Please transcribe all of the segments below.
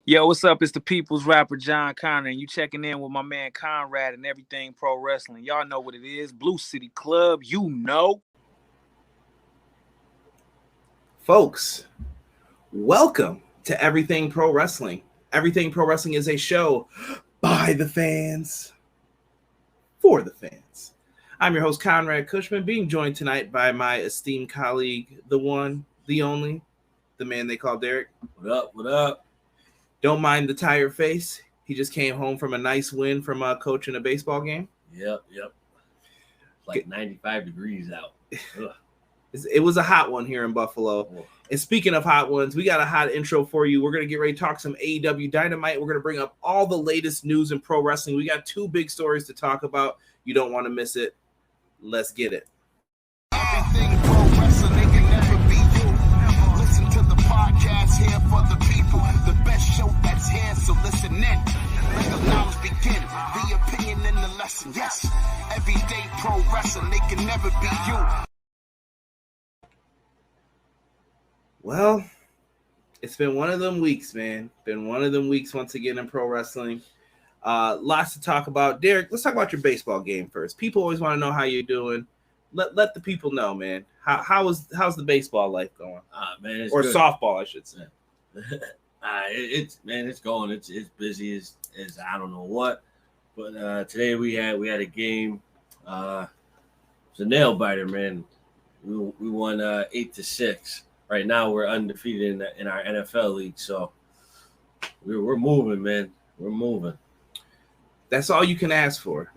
Yo, what's up? It's the People's Rapper John Connor, and you checking in with my man Conrad and everything pro wrestling. Y'all know what it is. Blue City Club, you know. Folks, welcome to Everything Pro Wrestling. Everything Pro Wrestling is a show by the fans, for the fans. I'm your host, Conrad Cushman, being joined tonight by my esteemed colleague, the one, the only, the man they call Derek. What up? What up? Don't mind the tired face. He just came home from a nice win from coaching a baseball game. Yep. Like 95 degrees out. It was a hot one here in Buffalo. Oh. And speaking of hot ones, we got a hot intro for you. We're going to get ready to talk some AEW Dynamite. We're going to bring up all the latest news in pro wrestling. We got two big stories to talk about. You don't want to miss it. Let's get it. Everything pro wrestling, they can never be you. Listen to the podcast here for the people. The best show that's here, so listen in. Let the knowledge begin. The opinion and the lesson. Yes, everyday pro wrestling, they can never be you. Well, it's been one of them weeks, man. Been one of them weeks once again in pro wrestling. Lots to talk about. Derek, let's talk about your baseball game first. People always want to know how you're doing. Let the people know, man. How's the baseball life going? Man, it's or good. Softball, I should say. It's going. It's busy as I don't know what. But today we had a game. It's a nail biter, man. We won 8-6. Right now we're undefeated in our NFL league, so we're moving, man. We're moving. That's all you can ask for.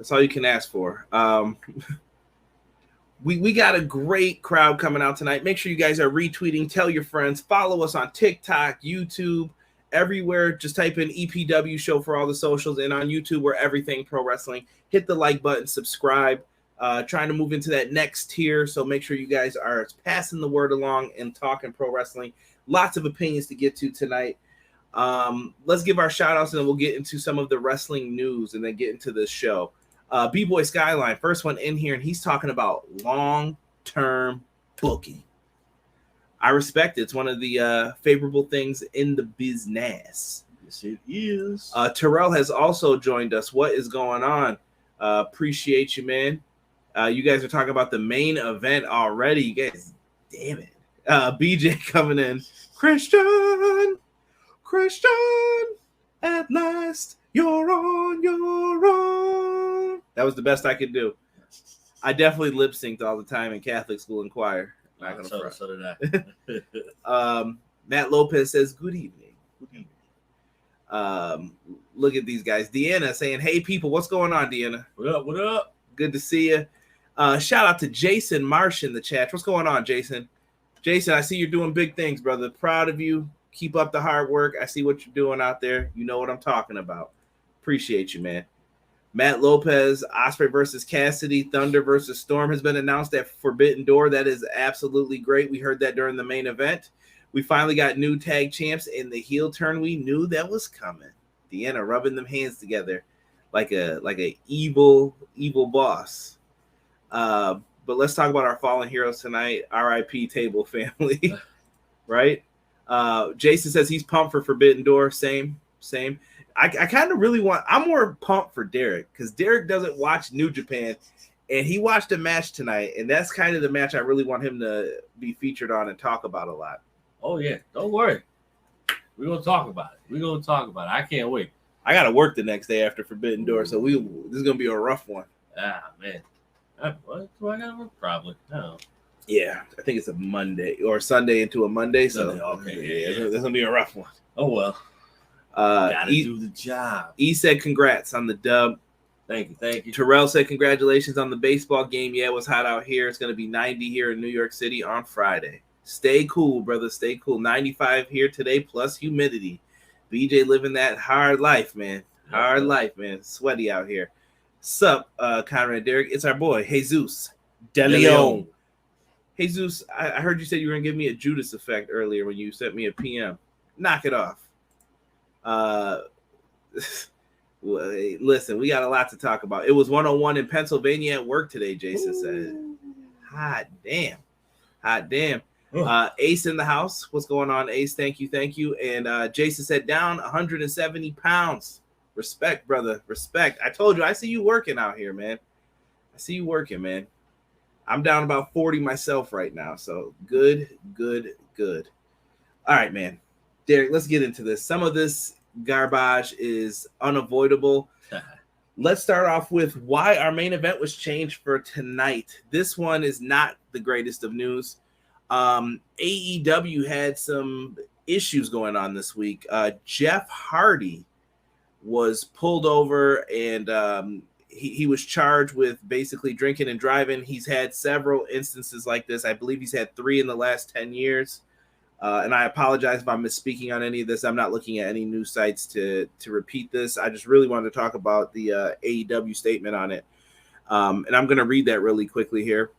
We got a great crowd coming out tonight. Make sure you guys are retweeting. Tell your friends. Follow us on TikTok, YouTube, everywhere. Just type in EPW show for all the socials. And on YouTube, we're Everything Pro Wrestling. Hit the like button. Subscribe. Trying to move into that next tier. So make sure you guys are passing the word along and talking pro wrestling. Lots of opinions to get to tonight. Let's give our shout outs and then we'll get into some of the wrestling news and then get into this show. B-Boy Skyline, first one in here, and he's talking about long-term booking. I respect it. It's one of the favorable things in the business. Yes, it is. Terrell has also joined us. What is going on? Appreciate you, man. You guys are talking about the main event already. You guys, damn it. BJ coming in. Christian, at last, you're on your own. That was the best I could do. I definitely lip synced all the time in Catholic school and choir. So did I. Matt Lopez says, good evening. Look at these guys. Deanna saying, hey, people, what's going on, Deanna? What up? Good to see you. Shout out to Jason Marsh in the chat. What's going on, Jason? Jason, I see you're doing big things, brother. Proud of you. Keep up the hard work. I see what you're doing out there. You know what I'm talking about. Appreciate you, man. Matt Lopez, Osprey versus Cassidy, Thunder versus Storm has been announced at Forbidden Door. That is absolutely great. We heard that during the main event. We finally got new tag champs in the heel turn. We knew that was coming. Deanna rubbing them hands together like a evil boss. But let's talk about our fallen heroes tonight. R.I.P. Table family, right? Jason says he's pumped for Forbidden Door. Same. I kind of really I'm more pumped for Derek because Derek doesn't watch New Japan, and he watched a match tonight, and that's kind of the match I really want him to be featured on and talk about a lot. Oh yeah, don't worry. We're gonna talk about it. I can't wait. I gotta work the next day after Forbidden Door, so this is gonna be a rough one. Man. What do I got to work? Probably. No. Yeah, I think it's a Monday or Sunday into a Monday. So okay, yeah. This gonna be a rough one. Oh well. Gotta do the job. E said congrats on the dub. Thank you. Terrell said congratulations on the baseball game. Yeah, it was hot out here. It's gonna be 90 here in New York City on Friday. Stay cool, brother. Stay cool. 95 here today plus humidity. BJ living that hard life, man. Hard life, man. Sweaty out here. Sup, Conrad Derek? It's our boy, Jesus De Leon. Jesus, I heard you said you were going to give me a Judas effect earlier when you sent me a PM. Knock it off. Listen, we got a lot to talk about. It was 101 in Pennsylvania at work today, Jason said. Hot damn. Ace in the house. What's going on, Ace? Thank you. And Jason said down 170 pounds. Respect, brother. Respect. I told you, I see you working out here, man. I see you working, man. I'm down about 40 myself right now. So good. All right, man. Derek, let's get into this. Some of this garbage is unavoidable. Let's start off with why our main event was changed for tonight. This one is not the greatest of news. AEW had some issues going on this week. Jeff Hardy was pulled over and he was charged with basically drinking and driving. He's had several instances like this. I believe he's had 3 in the last 10 years. And I apologize if I'm misspeaking on any of this. I'm not looking at any news sites to repeat this. I just really wanted to talk about the AEW statement on it. And I'm going to read that really quickly here.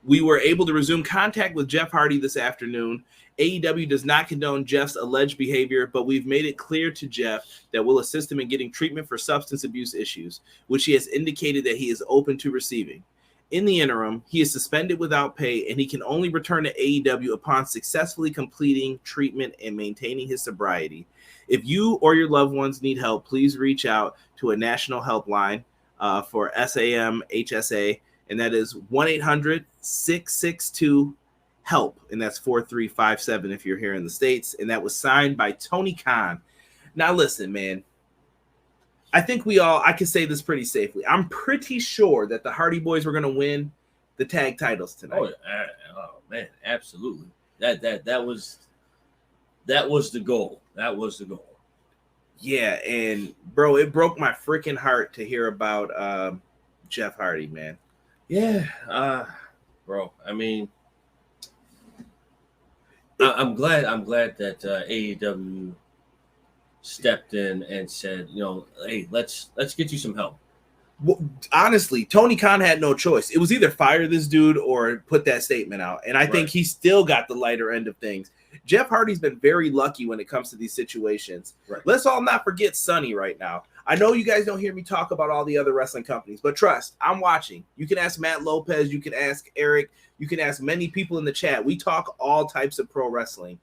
We were able to resume contact with Jeff Hardy this afternoon. AEW does not condone Jeff's alleged behavior, but we've made it clear to Jeff that we'll assist him in getting treatment for substance abuse issues, which he has indicated that he is open to receiving. In the interim, he is suspended without pay, and he can only return to AEW upon successfully completing treatment and maintaining his sobriety. If you or your loved ones need help, please reach out to a national helpline for SAMHSA, and that is 1-800-662-HELP, and that's 4357 if you're here in the States, and that was signed by Tony Khan. Now, listen, man. I think I can say this pretty safely. I'm pretty sure that the Hardy Boys were going to win the tag titles tonight. Oh man, absolutely. That was the goal. That was the goal. Yeah, and bro, it broke my freaking heart to hear about Jeff Hardy, man. Yeah, bro. I mean, I'm glad that AEW stepped in and said, hey, let's get you some help. Well, honestly, Tony Khan had no choice. It was either fire this dude or put that statement out. And I think he still got the lighter end of things. Jeff Hardy's been very lucky when it comes to these situations. Right. Let's all not forget Sonny right now. I know you guys don't hear me talk about all the other wrestling companies, but trust, I'm watching. You can ask Matt Lopez. You can ask Eric. You can ask many people in the chat. We talk all types of pro wrestling.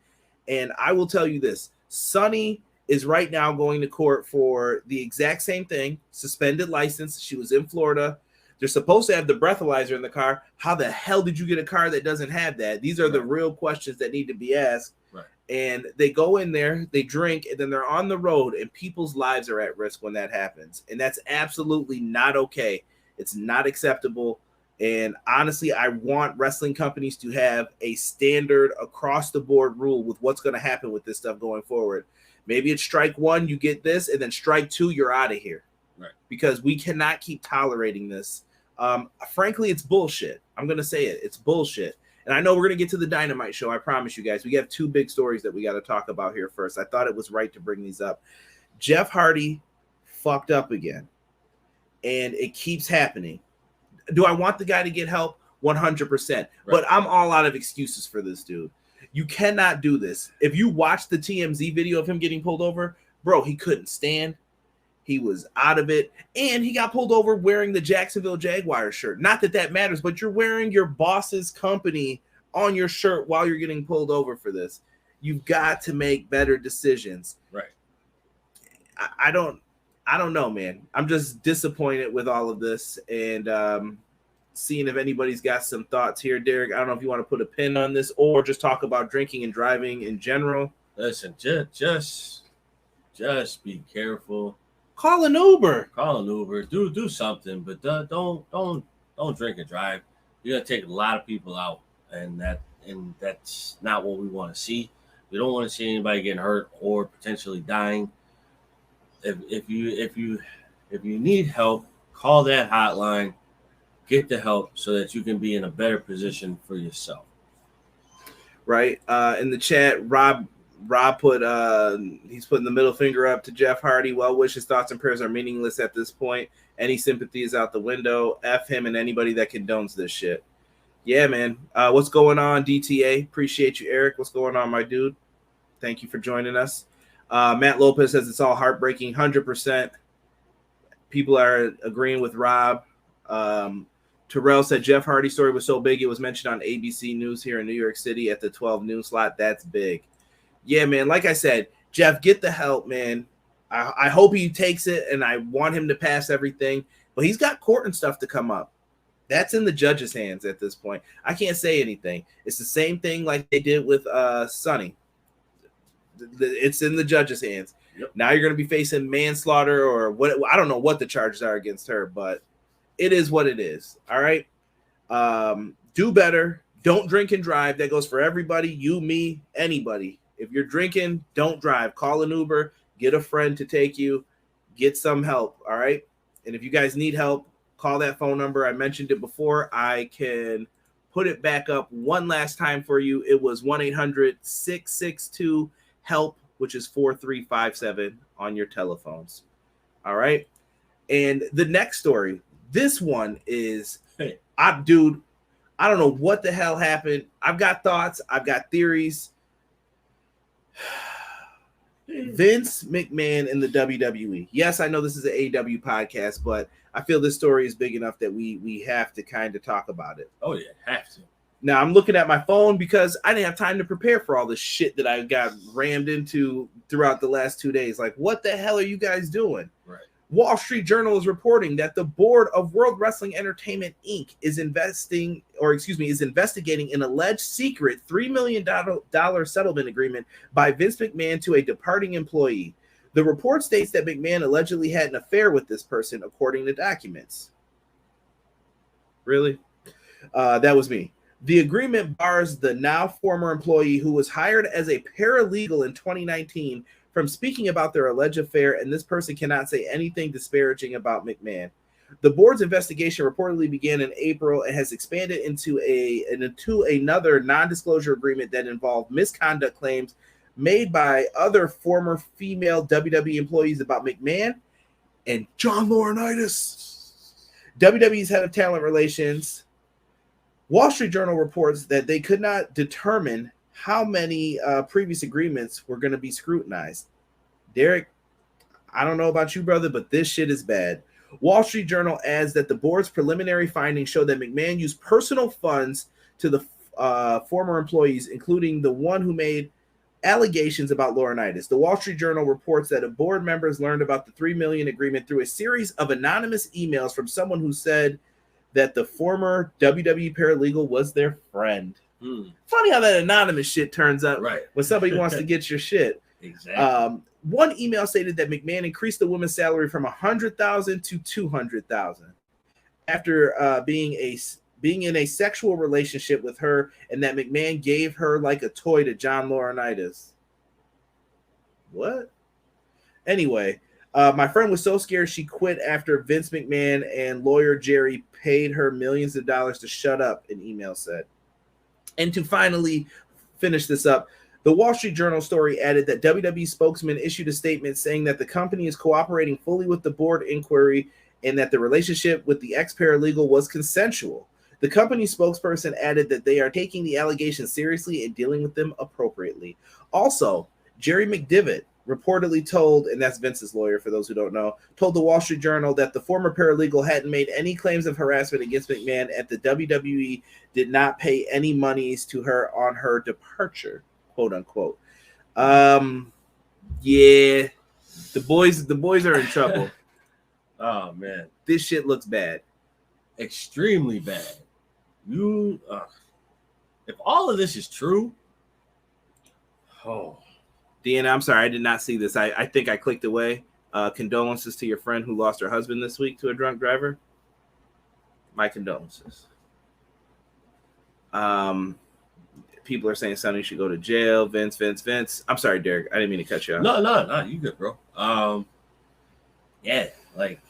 And I will tell you this, Sonny is right now going to court for the exact same thing, suspended license. She was in Florida. They're supposed to have the breathalyzer in the car. How the hell did you get a car that doesn't have that? These are the real questions that need to be asked. Right. And they go in there, they drink, and then they're on the road, and people's lives are at risk when that happens. And that's absolutely not okay. It's not acceptable. And honestly, I want wrestling companies to have a standard across the board rule with what's going to happen with this stuff going forward. Maybe it's strike 1, you get this, and then strike 2, you're out of here. Right. Because we cannot keep tolerating this. Frankly, it's bullshit. I'm going to say it. It's bullshit. And I know we're going to get to the Dynamite show. I promise you guys. We have 2 big stories that we got to talk about here first. I thought it was right to bring these up. Jeff Hardy fucked up again. And it keeps happening. Do I want the guy to get help? 100%. Right. But I'm all out of excuses for this dude. You cannot do this. If you watch the TMZ video of him getting pulled over, bro, he couldn't stand. He was out of it. And he got pulled over wearing the Jacksonville Jaguars shirt. Not that that matters, but you're wearing your boss's company on your shirt while you're getting pulled over for this. You've got to make better decisions. Right. I don't know, man. I'm just disappointed with all of this. And seeing if anybody's got some thoughts here. Derek, I don't know if you want to put a pin on this or just talk about drinking and driving in general. Listen, just be careful. Call an Uber. Do something, but don't drink and drive. You're gonna take a lot of people out, and that's not what we want to see. We don't want to see anybody getting hurt or potentially dying. If you need help, call that hotline. Get the help so that you can be in a better position for yourself. Right. In the chat, Rob put he's putting the middle finger up to Jeff Hardy. Well wishes, thoughts, and prayers are meaningless at this point. Any sympathy is out the window. F him and anybody that condones this shit. Yeah, man. What's going on, DTA? Appreciate you, Eric. What's going on, my dude? Thank you for joining us. Matt Lopez says it's all heartbreaking. 100%. People are agreeing with Rob. Terrell said Jeff Hardy's story was so big it was mentioned on ABC News here in New York City at the 12 noon slot. That's big. Yeah, man. Like I said, Jeff, get the help, man. I hope he takes it, and I want him to pass everything. But he's got court and stuff to come up. That's in the judge's hands at this point. I can't say anything. It's the same thing like they did with Sonny. It's in the judge's hands. Yep. Now you're going to be facing manslaughter or what? I don't know what the charges are against her, but it is what it is. All right. Do better. Don't drink and drive. That goes for everybody. You, me, anybody. If you're drinking, don't drive. Call an Uber. Get a friend to take you. Get some help. All right. And if you guys need help, call that phone number. I mentioned it before. I can put it back up one last time for you. It was 1-800-662-HELP, which is 4357 on your telephones. All right. And the next story, this one is, dude, I don't know what the hell happened. I've got thoughts. I've got theories. Vince McMahon in the WWE. Yes, I know this is an AEW podcast, but I feel this story is big enough that we have to kind of talk about it. Oh, yeah, have to. Now, I'm looking at my phone because I didn't have time to prepare for all the shit that I got rammed into throughout the last 2 days. Like, what the hell are you guys doing? Right. Wall Street Journal is reporting that the board of World Wrestling Entertainment, Inc. is investigating an alleged secret $3 million settlement agreement by Vince McMahon to a departing employee. The report states that McMahon allegedly had an affair with this person, according to documents. Really? That was me. The agreement bars the now former employee who was hired as a paralegal in 2019 from speaking about their alleged affair, and this person cannot say anything disparaging about McMahon. The board's investigation reportedly began in April and has expanded into another non-disclosure agreement that involved misconduct claims made by other former female WWE employees about McMahon and John Laurinaitis. WWE's head of talent relations. Wall Street Journal reports that they could not determine how many previous agreements were going to be scrutinized. Derek, I don't know about you, brother, but this shit is bad. Wall Street Journal adds that the board's preliminary findings show that McMahon used personal funds to the former employees, including the one who made allegations about Laurinaitis. The Wall Street Journal reports that board members learned about the $3 million agreement through a series of anonymous emails from someone who said that the former WWE paralegal was their friend. Funny how that anonymous shit turns up when somebody wants to get your shit. Exactly. One email stated that McMahon increased the woman's salary from $100,000 to $200,000 after being in a sexual relationship with her, and that McMahon gave her like a toy to John Laurinaitis. What? Anyway, my friend was so scared she quit after Vince McMahon and lawyer Jerry paid her millions of dollars to shut up, an email said. And to finally finish this up, the Wall Street Journal story added that WWE spokesman issued a statement saying that the company is cooperating fully with the board inquiry and that the relationship with the ex-paralegal was consensual. The company spokesperson added that they are taking the allegations seriously and dealing with them appropriately. Also, Jerry McDivitt reportedly told, and that's Vince's lawyer for those who don't know, told the Wall Street Journal that the former paralegal hadn't made any claims of harassment against McMahon and the WWE did not pay any monies to her on her departure, quote unquote. Yeah, the boys are in trouble. Oh man, this shit looks bad, extremely bad. If all of this is true, Deanna, I'm sorry, I did not see this. I think I clicked away. Condolences to your friend who lost her husband this week to a drunk driver. My condolences. People are saying Sonny should go to jail. Vince. I'm sorry, Derek. I didn't mean to cut you off. No, you good, bro. Yeah, like,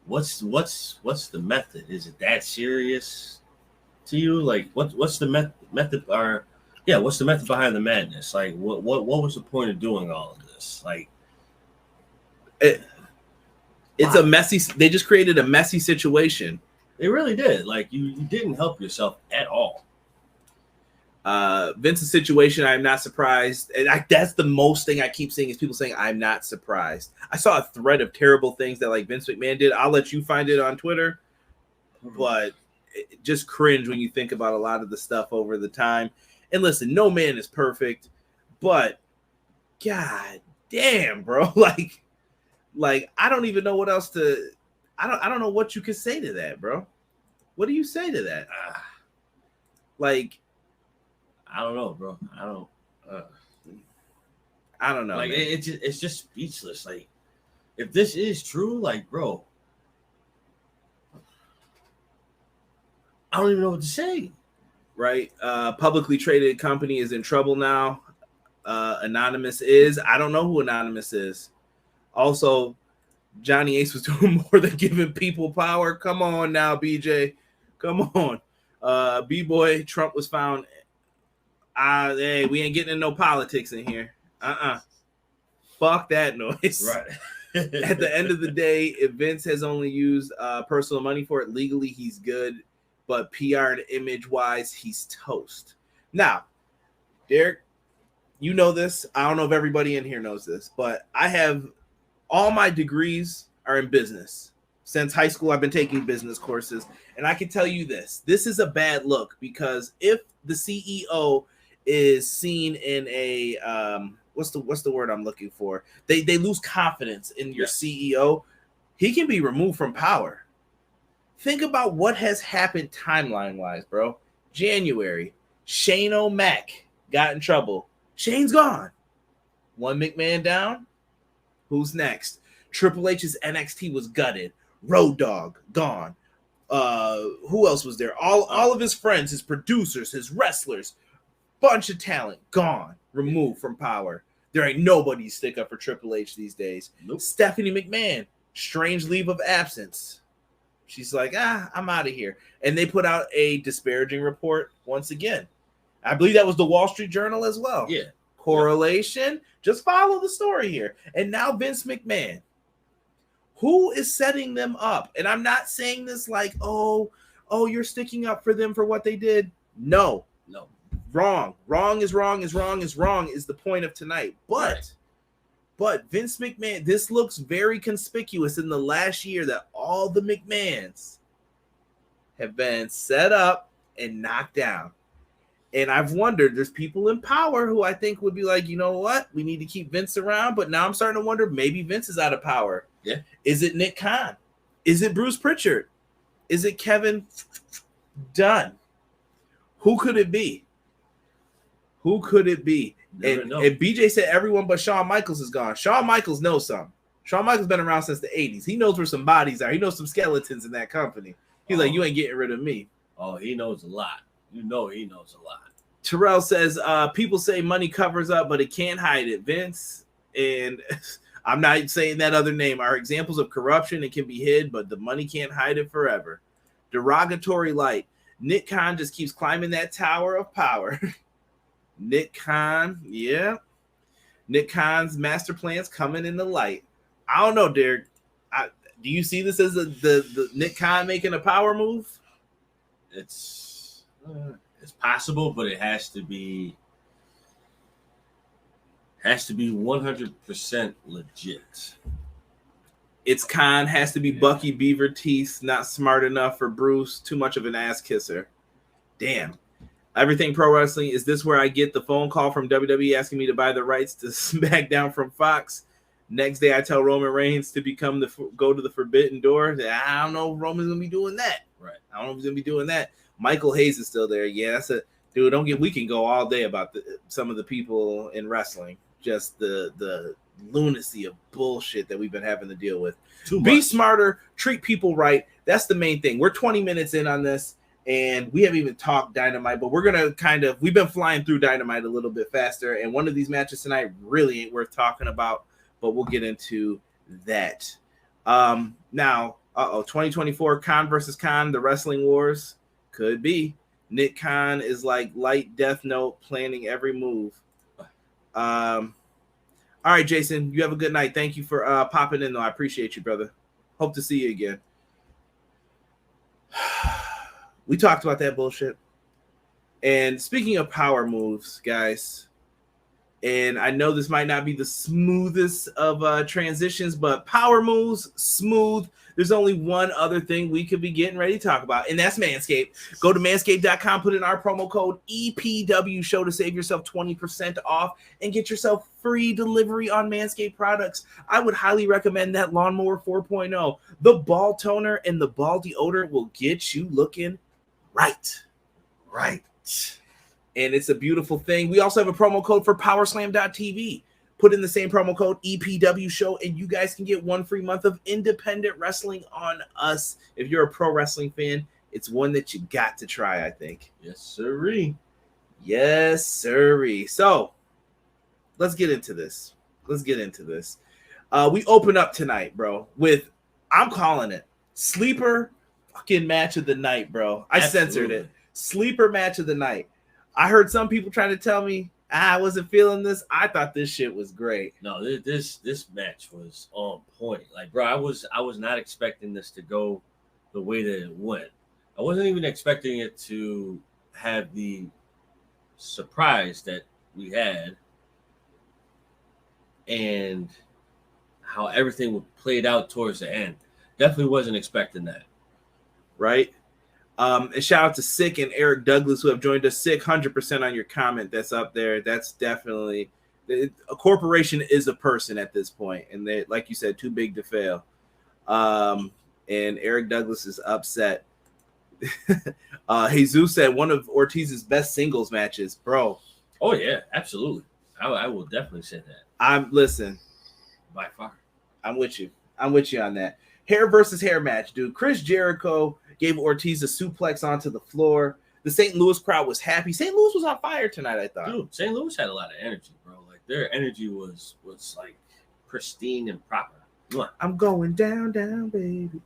what's the method? Is it that serious to you? Like, what's the method? Or yeah, what's the method behind the madness? Like, what was the point of doing all of this? Like, it's a messy. They just created a messy situation. They really did. Like, you didn't help yourself at all. Vince's situation, I'm not surprised. And that's the most thing I keep seeing is people saying I'm not surprised. I saw a thread of terrible things that like Vince McMahon did. I'll let you find it on Twitter. but just cringe when you think about a lot of the stuff over the time. And listen, no man is perfect, but god damn, bro, like I don't even know what else to. I don't know what you could say to that, bro. What do you say to that? Like, I don't know, bro. I don't know. Like it's just speechless. Like, if this is true, like, bro, I don't even know what to say. Right? Publicly traded company is in trouble now. Anonymous is. I don't know who Anonymous is. Also, Johnny Ace was doing more than giving people power. Come on now, BJ. Come on. B-Boy, Trump was found. Hey, we ain't getting into no politics in here. Fuck that noise. Right. At the end of the day, if Vince has only used personal money for it, legally he's good. But PR and image-wise, he's toast. Now, Derek, you know this. I don't know if everybody in here knows this, but I have all my degrees are in business. Since high school, I've been taking business courses, and I can tell you this. This is a bad look because if the CEO is seen in a what's the word I'm looking for? They lose confidence in your CEO. He can be removed from power. Think about what has happened timeline-wise, bro. January, Shane O'Mac got in trouble. Shane's gone. One McMahon down. Who's next? Triple H's NXT was gutted. Road Dogg gone. Who else was there? All of his friends, his producers, his wrestlers, bunch of talent gone, removed from power. There ain't nobody stick up for Triple H these days. Nope. Stephanie McMahon, strange leave of absence. She's like, I'm out of here. And they put out a disparaging report once again. I believe that was the Wall Street Journal as well. Yeah. Correlation. Just follow the story here. And now Vince McMahon. Who is setting them up? And I'm not saying this like, oh, you're sticking up for them for what they did. No. Wrong. Wrong is the point of tonight. But Vince McMahon, this looks very conspicuous in the last year that all the McMahons have been set up and knocked down. And I've wondered, there's people in power who I think would be like, you know what? We need to keep Vince around. But now I'm starting to wonder, maybe Vince is out of power. Yeah. Is it Nick Khan? Is it Bruce Pritchard? Is it Kevin Dunn? Who could it be? And BJ said everyone but Shawn Michaels is gone. Shawn Michaels knows something. Shawn Michaels been around since the 80s. He knows where some bodies are. He knows some skeletons in that company. He's like, you ain't getting rid of me. Oh, he knows a lot. You know he knows a lot. Terrell says, people say money covers up, but it can't hide it. Vince, and I'm not saying that other name, are examples of corruption. It can be hid, but the money can't hide it forever. Derogatory light. Nick Khan just keeps climbing that tower of power. Nick Khan, yeah. Nick Khan's master plan's coming in the light. I don't know, Derek. Do you see this as the Nick Khan making a power move? It's possible, but it has to be 100% legit. It's Khan, has to be Bucky Beaver Teeth, not smart enough for Bruce, too much of an ass kisser. Damn. Everything Pro Wrestling, is this where I get the phone call from WWE asking me to buy the rights to SmackDown from Fox? Next day, I tell Roman Reigns to go to the Forbidden Door. I don't know if Roman's going to be doing that. Right. I don't know if he's going to be doing that. Michael Hayes is still there. Yeah, that's dude, we can go all day about some of the people in wrestling. Just the lunacy of bullshit that we've been having to deal with. Be smarter, treat people right. That's the main thing. We're 20 minutes in on this. And we haven't even talked Dynamite, but we're going to we've been flying through Dynamite a little bit faster. And one of these matches tonight really ain't worth talking about, but we'll get into that. Now, 2024 Khan versus Khan, the Wrestling Wars. Could be. Nick Khan is like light Death Note, planning every move. All right, Jason, you have a good night. Thank you for popping in, though. I appreciate you, brother. Hope to see you again. We talked about that bullshit. And speaking of power moves, guys, And I know this might not be the smoothest of transitions, but power moves, smooth. There's only one other thing we could be getting ready to talk about, and that's Manscaped. Go to manscaped.com, put in our promo code EPW show to save yourself 20% off and get yourself free delivery on Manscaped products. I would highly recommend that Lawnmower 4.0. The ball toner and the ball deodorant will get you looking right. Right. And it's a beautiful thing. We also have a promo code for powerslam.tv. Put in the same promo code EPW show, and you guys can get 1 free month of independent wrestling on us. If you're a pro wrestling fan, it's one that you got to try, I think. Yes, sirree. Yes, sirree. So let's get into this. We open up tonight, bro, with, I'm calling it, sleeper fucking match of the night, bro. I censored it. Sleeper match of the night. I heard some people trying to tell me I wasn't feeling this. I thought this shit was great. No, this match was on point. Like, bro, I was not expecting this to go the way that it went. I wasn't even expecting it to have the surprise that we had and how everything played out towards the end. Definitely wasn't expecting that. Right? And shout out to Sick and Eric Douglas who have joined us. Sick, 100% on your comment that's up there. That's definitely a corporation is a person at this point, and they, like you said, too big to fail. And Eric Douglas is upset. Jesus said one of Ortiz's best singles matches, bro. Oh yeah, absolutely. I will definitely say that. Listen, by far. I'm with you on that. Hair versus hair match, dude. Chris Jericho gave Ortiz a suplex onto the floor. The St. Louis crowd was happy. St. Louis was on fire tonight, I thought. Dude, St. Louis had a lot of energy, bro. Like, their energy was like pristine and proper. I'm going down, baby.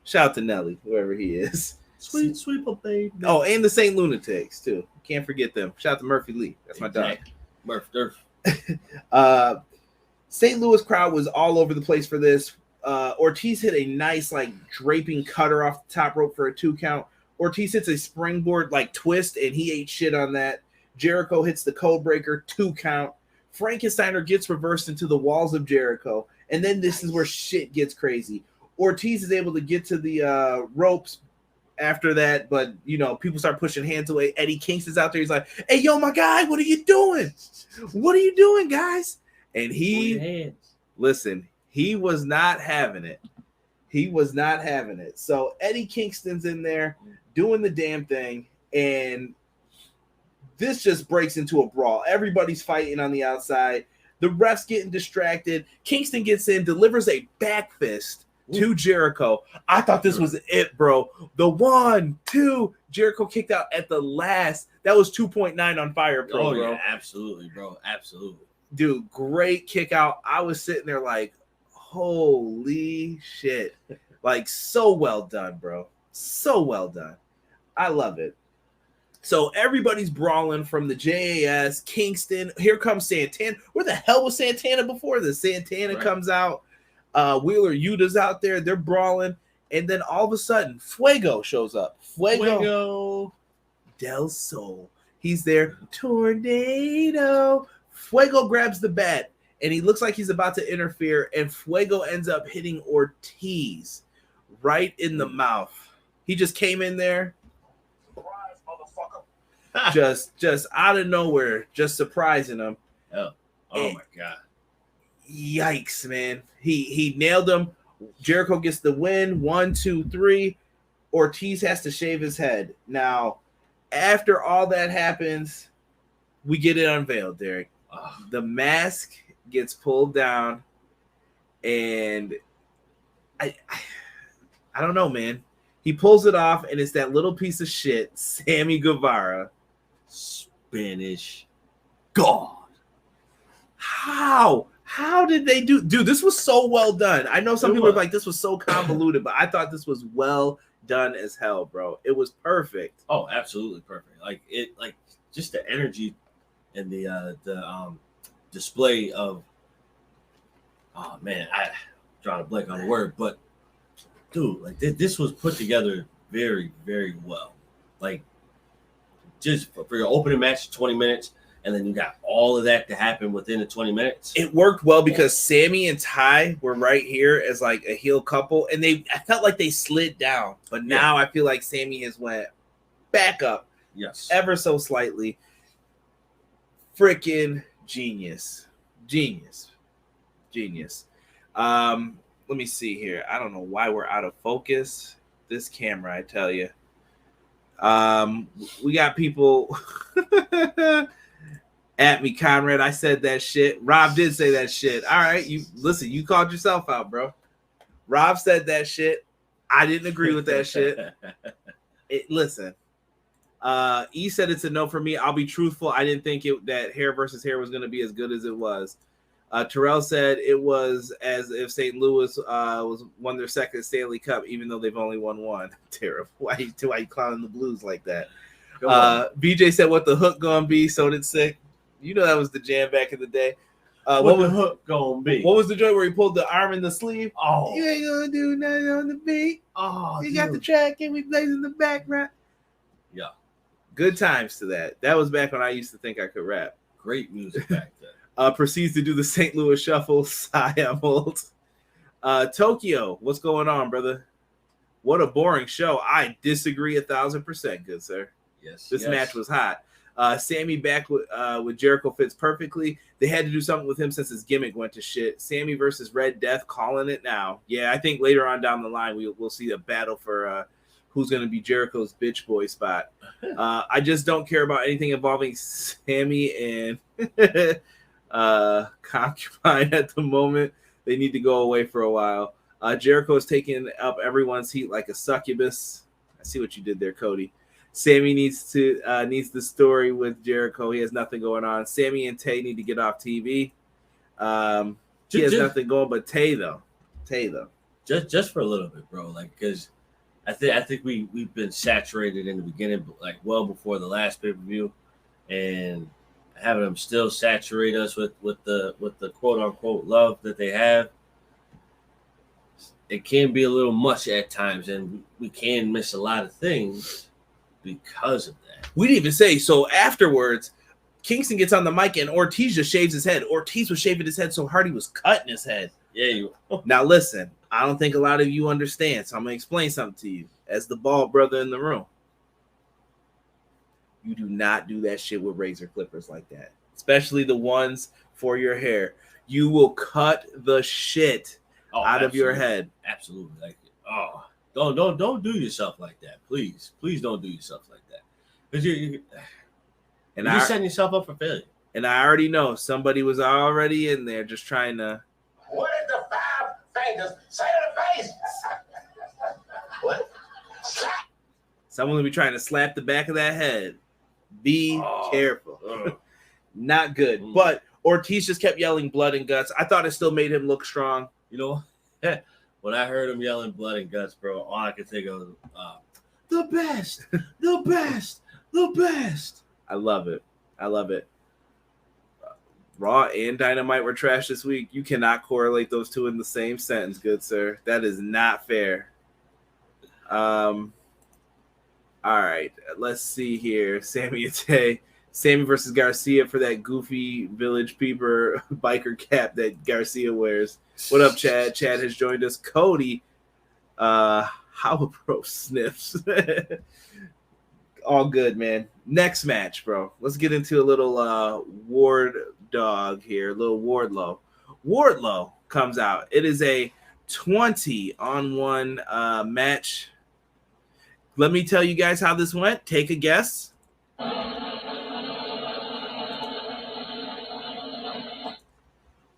Shout out to Nelly, whoever he is. Sweet baby. Oh, and the St. Lunatics, too. Can't forget them. Shout out to Murphy Lee. That's my dog. Murph Durf. St. Louis crowd was all over the place for this. Ortiz hit a nice, like, draping cutter off the top rope for a 2 count. Ortiz hits a springboard, like, twist, and he ate shit on that. Jericho hits the code breaker, 2 count. Frankensteiner gets reversed into the walls of Jericho. And then this is where shit gets crazy. Ortiz is able to get to the ropes after that, but, you know, people start pushing hands away. Eddie Kingston's out there. He's like, hey, yo, my guy, what are you doing? What are you doing, guys? And listen, he was not having it. So Eddie Kingston's in there doing the damn thing, and this just breaks into a brawl. Everybody's fighting on the outside. The ref's getting distracted. Kingston gets in, delivers a back fist to Jericho. I thought this was it, bro. The 1, 2, Jericho kicked out at the last. That was 2.9 on Fire Pro, bro. Yeah, absolutely, bro. Absolutely. Dude, great kick out. I was sitting there like, holy shit. Like, so well done, bro. So well done. I love it. So everybody's brawling from the JAS, Kingston. Here comes Santana. Where the hell was Santana before this? Santana comes out. Wheeler Yuta's out there. They're brawling. And then all of a sudden, Fuego shows up. Fuego del Sol. He's there. Tornado. Fuego grabs the bat, and he looks like he's about to interfere, and Fuego ends up hitting Ortiz right in the mouth. He just came in there, just out of nowhere, just surprising him. Oh my God. Yikes, man. He nailed him. Jericho gets the win. 1, 2, 3. Ortiz has to shave his head. Now, after all that happens, we get it unveiled, Derek. The mask gets pulled down, and I don't know, man. He pulls it off, and it's that little piece of shit, Sammy Guevara. Spanish God. How did they do? Dude, this was so well done. I know some people are like, this was so convoluted, but I thought this was well done as hell, bro. It was perfect. Oh, absolutely perfect. Like just the energy and the display of, oh man, I drawing a blank on the word, but dude, like this was put together very, very well. Like, just for your opening match, 20 minutes, and then you got all of that to happen within the 20 minutes. It worked well because Sammy and Ty were right here as like a heel couple, and I felt like they slid down, but now I feel like Sammy has went back up, ever so slightly. Freaking genius. Let me see here. I don't know why we're out of focus. This camera, I tell you. We got people at me, Conrad. I said that shit. Rob did say that shit. All right, you listen. You called yourself out, bro. Rob said that shit. I didn't agree with that shit. Listen. E said it's a no for me. I'll be truthful. I didn't think that hair versus hair was going to be as good as it was. Terrell said it was as if St. Louis won their second Stanley Cup, even though they've only won one. Terrible. Why you clowning the Blues like that? BJ said, what the hook gonna be? So did Sick. You know that was the jam back in the day. What was the hook gonna be? What was the joint where he pulled the arm in the sleeve? Oh, you ain't gonna do nothing on the beat. Oh, you got the track and we plays in the background. Yeah. Good times to that. That was back when I used to think I could rap. Great music back then. Proceeds to do the St. Louis shuffle. Sigh, I'm old. Tokyo, what's going on, brother? What a boring show. I disagree 1,000%, good sir. Yes. This match was hot. Sammy back with Jericho fits perfectly. They had to do something with him since his gimmick went to shit. Sammy versus Red Death, calling it now. Yeah, I think later on down the line we'll see a battle for who's going to be Jericho's bitch boy spot. I just don't care about anything involving Sammy and concubine at the moment. They need to go away for a while. Jericho is taking up everyone's heat like a succubus. I see what you did there, Cody. Sammy needs the story with Jericho. He has nothing going on. Sammy and Tay need to get off TV. He has nothing going, but Tay though. Just for a little bit, bro. Like, because I think we've been saturated in the beginning, like well before the last pay-per-view, and having them still saturate us with the quote unquote love that they have, it can be a little much at times, and we can miss a lot of things because of that. We didn't even say so. Afterwards, Kingston gets on the mic and Ortiz just shaves his head. Ortiz was shaving his head so hard he was cutting his head. Yeah. Now listen, I don't think a lot of you understand, so I'm gonna explain something to you as the bald brother in the room. You do not do that shit with razor clippers like that, especially the ones for your hair. You will cut the shit out of your head. Absolutely. Like, don't do yourself like that, please. Please don't do yourself like that, because you're setting yourself up for failure. And I already know somebody was already in there just trying to. What is the 5 fingers? Say to the face. What? Someone will be trying to slap the back of that head. Be careful. Not good. But Ortiz just kept yelling blood and guts. I thought it still made him look strong. You know, when I heard him yelling blood and guts, bro, all I could think of was the best, the best, the best. I love it. Raw and Dynamite were trash this week. You cannot correlate those two in the same sentence, good sir. That is not fair. All right, let's see here. Sammy and Tay. Sammy versus Garcia for that goofy Village Peeper biker cap that Garcia wears. What up, Chad? Chad has joined us. Cody, how a pro sniffs. All good, man. Next match, bro. Let's get into a little Ward dog here, a little Wardlow. Wardlow comes out. It is a 20-on-1 match. Let me tell you guys how this went. Take a guess.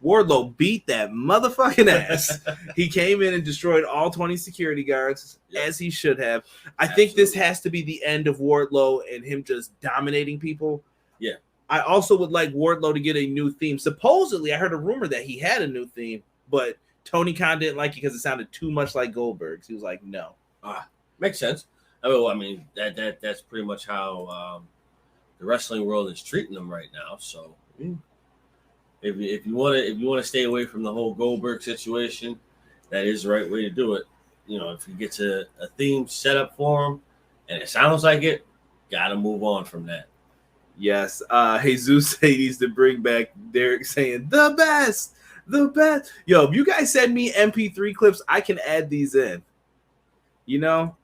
Wardlow beat that motherfucking ass. He came in and destroyed all 20 security guards, as he should have. I think this has to be the end of Wardlow and him just dominating people. Yeah. I also would like Wardlow to get a new theme. Supposedly, I heard a rumor that he had a new theme, but Tony Khan didn't like it because it sounded too much like Goldberg's. He was like, no. Makes sense. I mean, that's pretty much how the wrestling world is treating them right now. So if you want to stay away from the whole Goldberg situation, that is the right way to do it. You know, if you get to a theme set up for him and it sounds like it, gotta move on from that. Yes. Jesus needs to bring back Derek saying the best. Yo, if you guys send me MP3 clips, I can add these in. You know?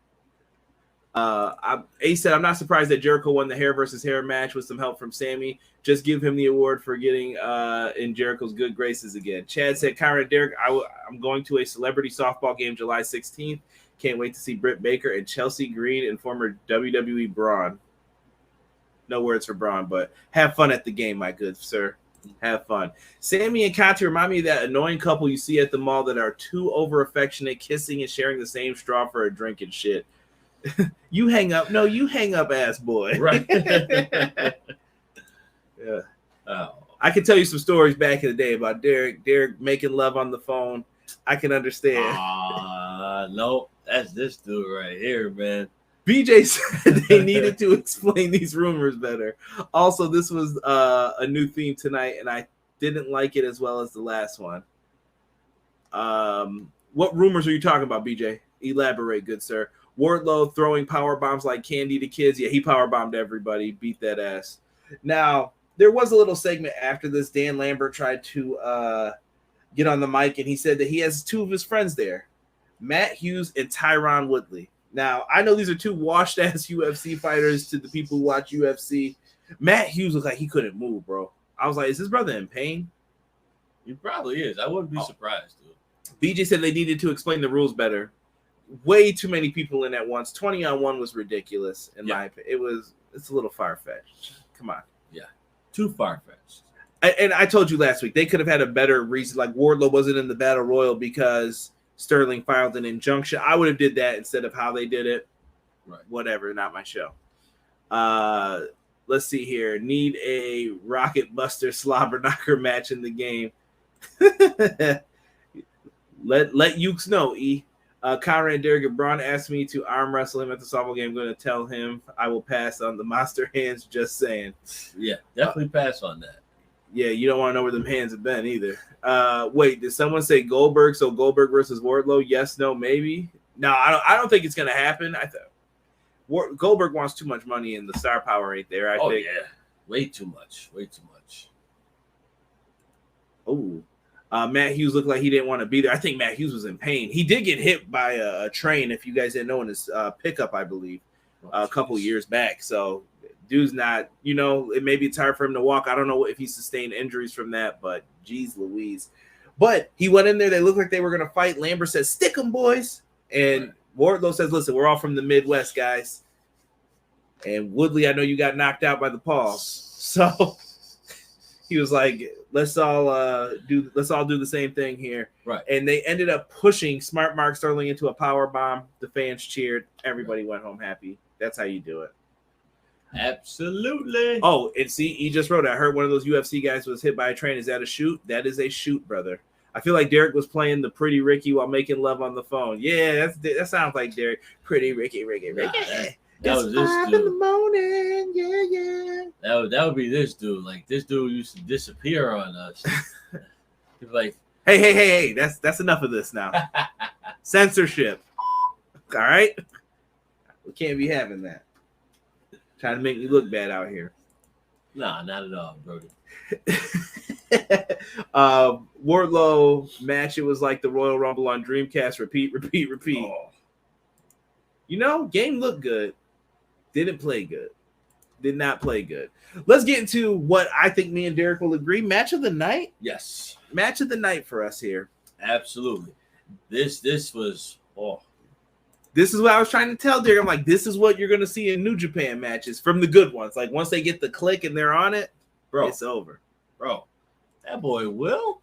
Ace said, I'm not surprised that Jericho won the hair versus hair match with some help from Sammy. Just give him the award for getting in Jericho's good graces again. Chad said, Kyron and Derek, I'm going to a celebrity softball game July 16th. Can't wait to see Britt Baker and Chelsea Green and former WWE Braun. No words for Braun, but have fun at the game, my good sir. Have fun. Sammy and Conti remind me of that annoying couple you see at the mall that are too over affectionate, kissing and sharing the same straw for a drink and shit. You hang up. No, you hang up, ass boy. Right. Yeah. Oh. I can tell you some stories back in the day about Derek making love on the phone. I can understand. No, that's this dude right here, man. BJ said they needed to explain these rumors better. Also, this was a new theme tonight, and I didn't like it as well as the last one. What rumors are you talking about, BJ? Elaborate, good sir. Wardlow throwing power bombs like candy to kids. Yeah, he power bombed everybody. Beat that ass. Now, there was a little segment after this. Dan Lambert tried to get on the mic, and he said that he has two of his friends there, Matt Hughes and Tyron Woodley. Now, I know these are two washed-ass UFC fighters to the people who watch UFC. Matt Hughes looked like he couldn't move, bro. I was like, is his brother in pain? He probably is. I wouldn't be surprised, dude. BJ said they needed to explain the rules better. Way too many people in at once. 20-on-1 was ridiculous, in my opinion. It's a little far-fetched. Come on. Yeah. Too far-fetched. And I told you last week, they could have had a better reason. Like, Wardlow wasn't in the Battle Royal because Sterling filed an injunction. I would have did that instead of how they did it. Right. Whatever, not my show. Let's see here. Need a Rocket Buster slobber knocker match in the game. let Ukes know, E. Conrad and Derek Braun asked me to arm wrestle him at the softball game. I'm going to tell him I will pass on the monster hands. Just saying. Yeah, definitely pass on that. Yeah, you don't want to know where them hands have been either. Wait, did someone say Goldberg? So Goldberg versus Wardlow? Yes, no, maybe. No, I don't think it's going to happen. I thought Goldberg wants too much money, and the star power ain't there. I think. Yeah, way too much. Oh, Matt Hughes looked like he didn't want to be there. I think Matt Hughes was in pain. He did get hit by a train, if you guys didn't know, in his pickup, I believe, a couple years back. So. Dude's not, maybe it's hard for him to walk. I don't know if he sustained injuries from that, but geez Louise. But he went in there. They looked like they were going to fight. Lambert says, stick 'em, boys. And Wardlow says, listen, we're all from the Midwest, guys. And Woodley, I know you got knocked out by the paws. So he was like, let's all do the same thing here. Right. And they ended up pushing Smart Mark Sterling into a power bomb. The fans cheered. Everybody went home happy. That's how you do it. Absolutely. Oh, and see, he just wrote, I heard one of those UFC guys was hit by a train. Is that a shoot? That is a shoot, brother. I feel like Derek was playing the Pretty Ricky while making love on the phone. Yeah, that sounds like Derek. Pretty Ricky. That was this 5 dude. in the morning. Yeah. That would be this dude. Like, this dude used to disappear on us. He's like, hey, that's enough of this now. Censorship. All right? We can't be having that. Trying to make me look bad out here. Nah, not at all, Brody. Wardlow match, it was like the Royal Rumble on Dreamcast. Repeat. Oh. Game looked good. Didn't play good. Did not play good. Let's get into what I think me and Derek will agree. Match of the night? Yes. Match of the night for us here. Absolutely. This was This is what I was trying to tell Derek. I'm like, this is what you're going to see in New Japan matches from the good ones. Like, once they get the click and they're on it, bro, it's over. Bro, that boy Will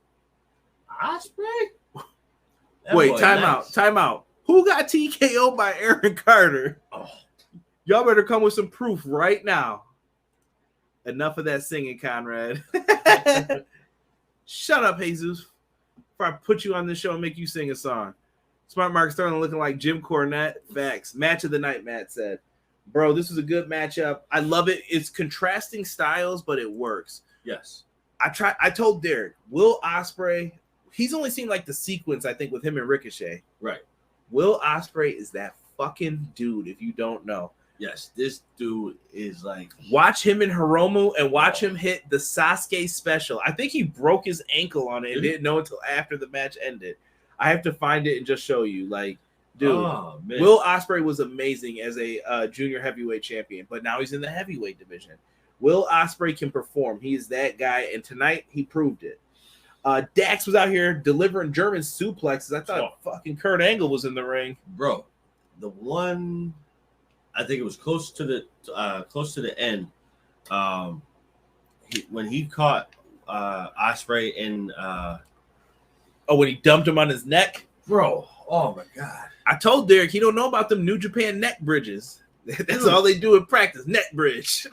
Ospreay? Wait, time out. Who got TKO'd by Aaron Carter? Oh. Y'all better come with some proof right now. Enough of that singing, Conrad. Shut up, Jesus. Before I put you on this show and make you sing a song. Smart Mark Sterling looking like Jim Cornette. Facts. Match of the night, Matt said. Bro, this was a good matchup. I love it. It's contrasting styles, but it works. Yes. I told Derek, Will Ospreay, he's only seen like the sequence, I think, with him and Ricochet. Right. Will Ospreay is that fucking dude, if you don't know. Yes, this dude is like Watch him in Hiromu and watch him hit the Sasuke special. I think he broke his ankle on it and didn't know until after the match ended. I have to find it and just show you. Like, dude, Will Ospreay was amazing as a junior heavyweight champion, but now he's in the heavyweight division. Will Ospreay can perform. He is that guy, and tonight he proved it. Dax was out here delivering German suplexes. I thought fucking Kurt Angle was in the ring, bro. The one, I think it was close to the end. When he caught Ospreay in when he dumped him on his neck, bro. Oh my god! I told Derek he don't know about them New Japan neck bridges. That's all they do in practice. Neck bridge.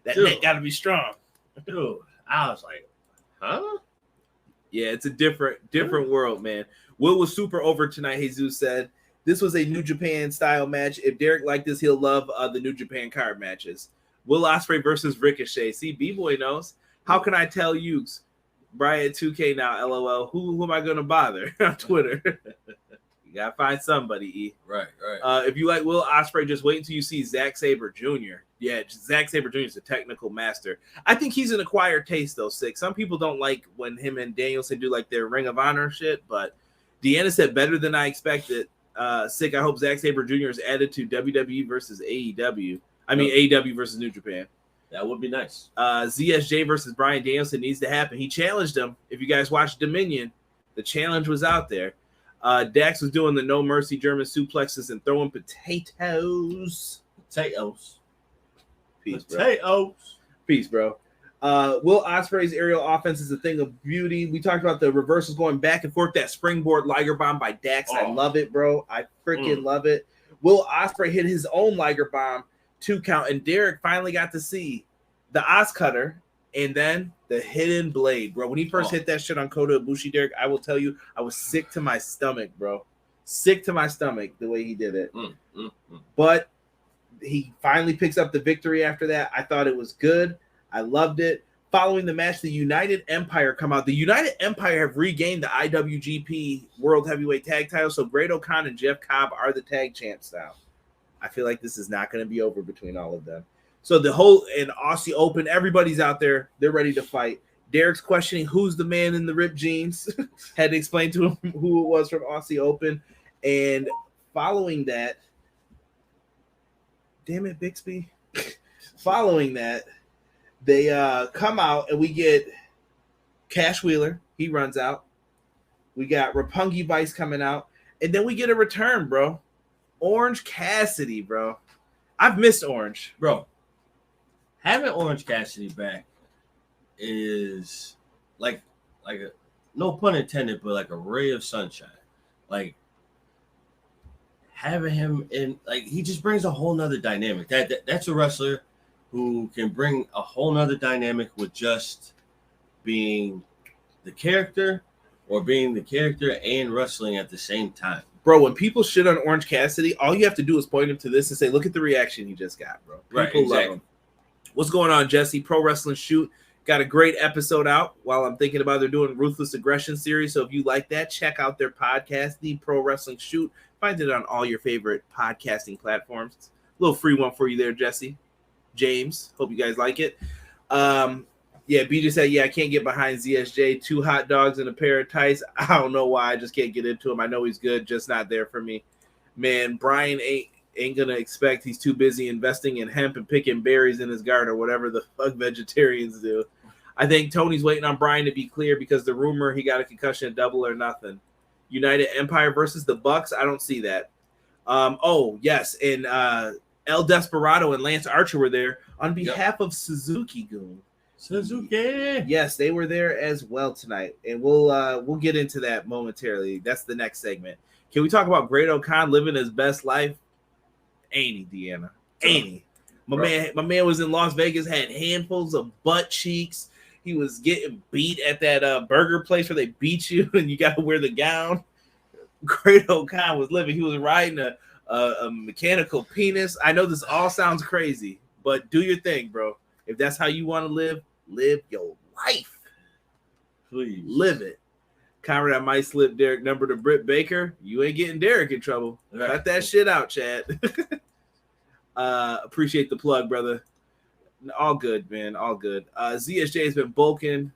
That neck got to be strong. Dude, I was like, huh? Yeah, it's a different world, man. Will was super over tonight, Jesus said. This was a New Japan style match. If Derek liked this, he'll love the New Japan card matches. Will Ospreay versus Ricochet. See, B-Boy knows. How can I tell you? Brian 2K now, LOL. Who am I going to bother on Twitter? You got to find somebody, E. Right. If you like Will Ospreay, just wait until you see Zack Sabre Jr. Yeah, Zack Sabre Jr. is a technical master. I think he's an acquired taste, though, Sick. Some people don't like when him and Danielson do like their Ring of Honor shit, but Deanna said better than I expected. Sick, I hope Zack Sabre Jr. is added to WWE versus AEW. AEW versus New Japan. That would be nice. ZSJ versus Bryan Danielson needs to happen. He challenged him. If you guys watched Dominion, the challenge was out there. Dax was doing the no mercy German suplexes and throwing potatoes. Peace, bro. Peace, bro. Will Ospreay's aerial offense is a thing of beauty. We talked about the reversals going back and forth. That springboard Liger bomb by Dax. I love it, bro. I freaking love it. Will Ospreay hit his own Liger bomb 2 count, and Derek finally got to see the Oz Cutter and then the hidden blade, bro. When he first hit that shit on Kota Ibushi, Derek, I will tell you, I was sick to my stomach, bro. Sick to my stomach the way he did it. But he finally picks up the victory after that. I thought it was good. I loved it. Following the match, the United Empire come out. The United Empire have regained the IWGP World Heavyweight Tag title, so Great O'Khan and Jeff Cobb are the tag champs now. I feel like this is not going to be over between all of them. So the whole and Aussie Open, everybody's out there. They're ready to fight. Derek's questioning who's the man in the ripped jeans. Had to explain to him who it was from Aussie Open. And following that, damn it, Bixby. Following that, they come out and we get Cash Wheeler. He runs out. We got Roppongi Vice coming out. And then we get a return, bro. Orange Cassidy, bro. I've missed Orange. Bro, having Orange Cassidy back is like a, no pun intended, but like a ray of sunshine. Like having him in, like he just brings a whole nother dynamic. That's a wrestler who can bring a whole nother dynamic with just being the character or being the character and wrestling at the same time. Bro, when people shit on Orange Cassidy, all you have to do is point him to this and say, look at the reaction he just got, bro. People love him. What's going on, Jesse? Pro Wrestling Shoot. Got a great episode out while I'm thinking about they're doing Ruthless Aggression series. So if you like that, check out their podcast, The Pro Wrestling Shoot. Find it on all your favorite podcasting platforms. A little free one for you there, Jesse. James, hope you guys like it. Yeah, BJ said, I can't get behind ZSJ. 2 hot dogs and a pair of tights. I don't know why. I just can't get into him. I know he's good, just not there for me. Man, Brian ain't going to expect. He's too busy investing in hemp and picking berries in his garden or whatever the fuck vegetarians do. I think Tony's waiting on Brian to be clear because the rumor he got a concussion at Double or Nothing. United Empire versus the Bucks. I don't see that. Yes, and El Desperado and Lance Archer were there on behalf of Suzuki-gun. Suzuki. Yes, they were there as well tonight, and we'll get into that momentarily. That's the next segment. Can we talk about Great O'Khan living his best life? Ain't he, Deanna? Ain't he? My man was in Las Vegas, had handfuls of butt cheeks. He was getting beat at that burger place where they beat you and you got to wear the gown. Great O'Khan was living. He was riding a mechanical penis. I know this all sounds crazy, but do your thing, bro. If that's how you want to live your life. Please. Live it. Conrad, I might slip Derek number to Britt Baker. You ain't getting Derek in trouble. Cut that shit out, Chad. Appreciate the plug, brother. All good, man. All good. ZSJ has been bulking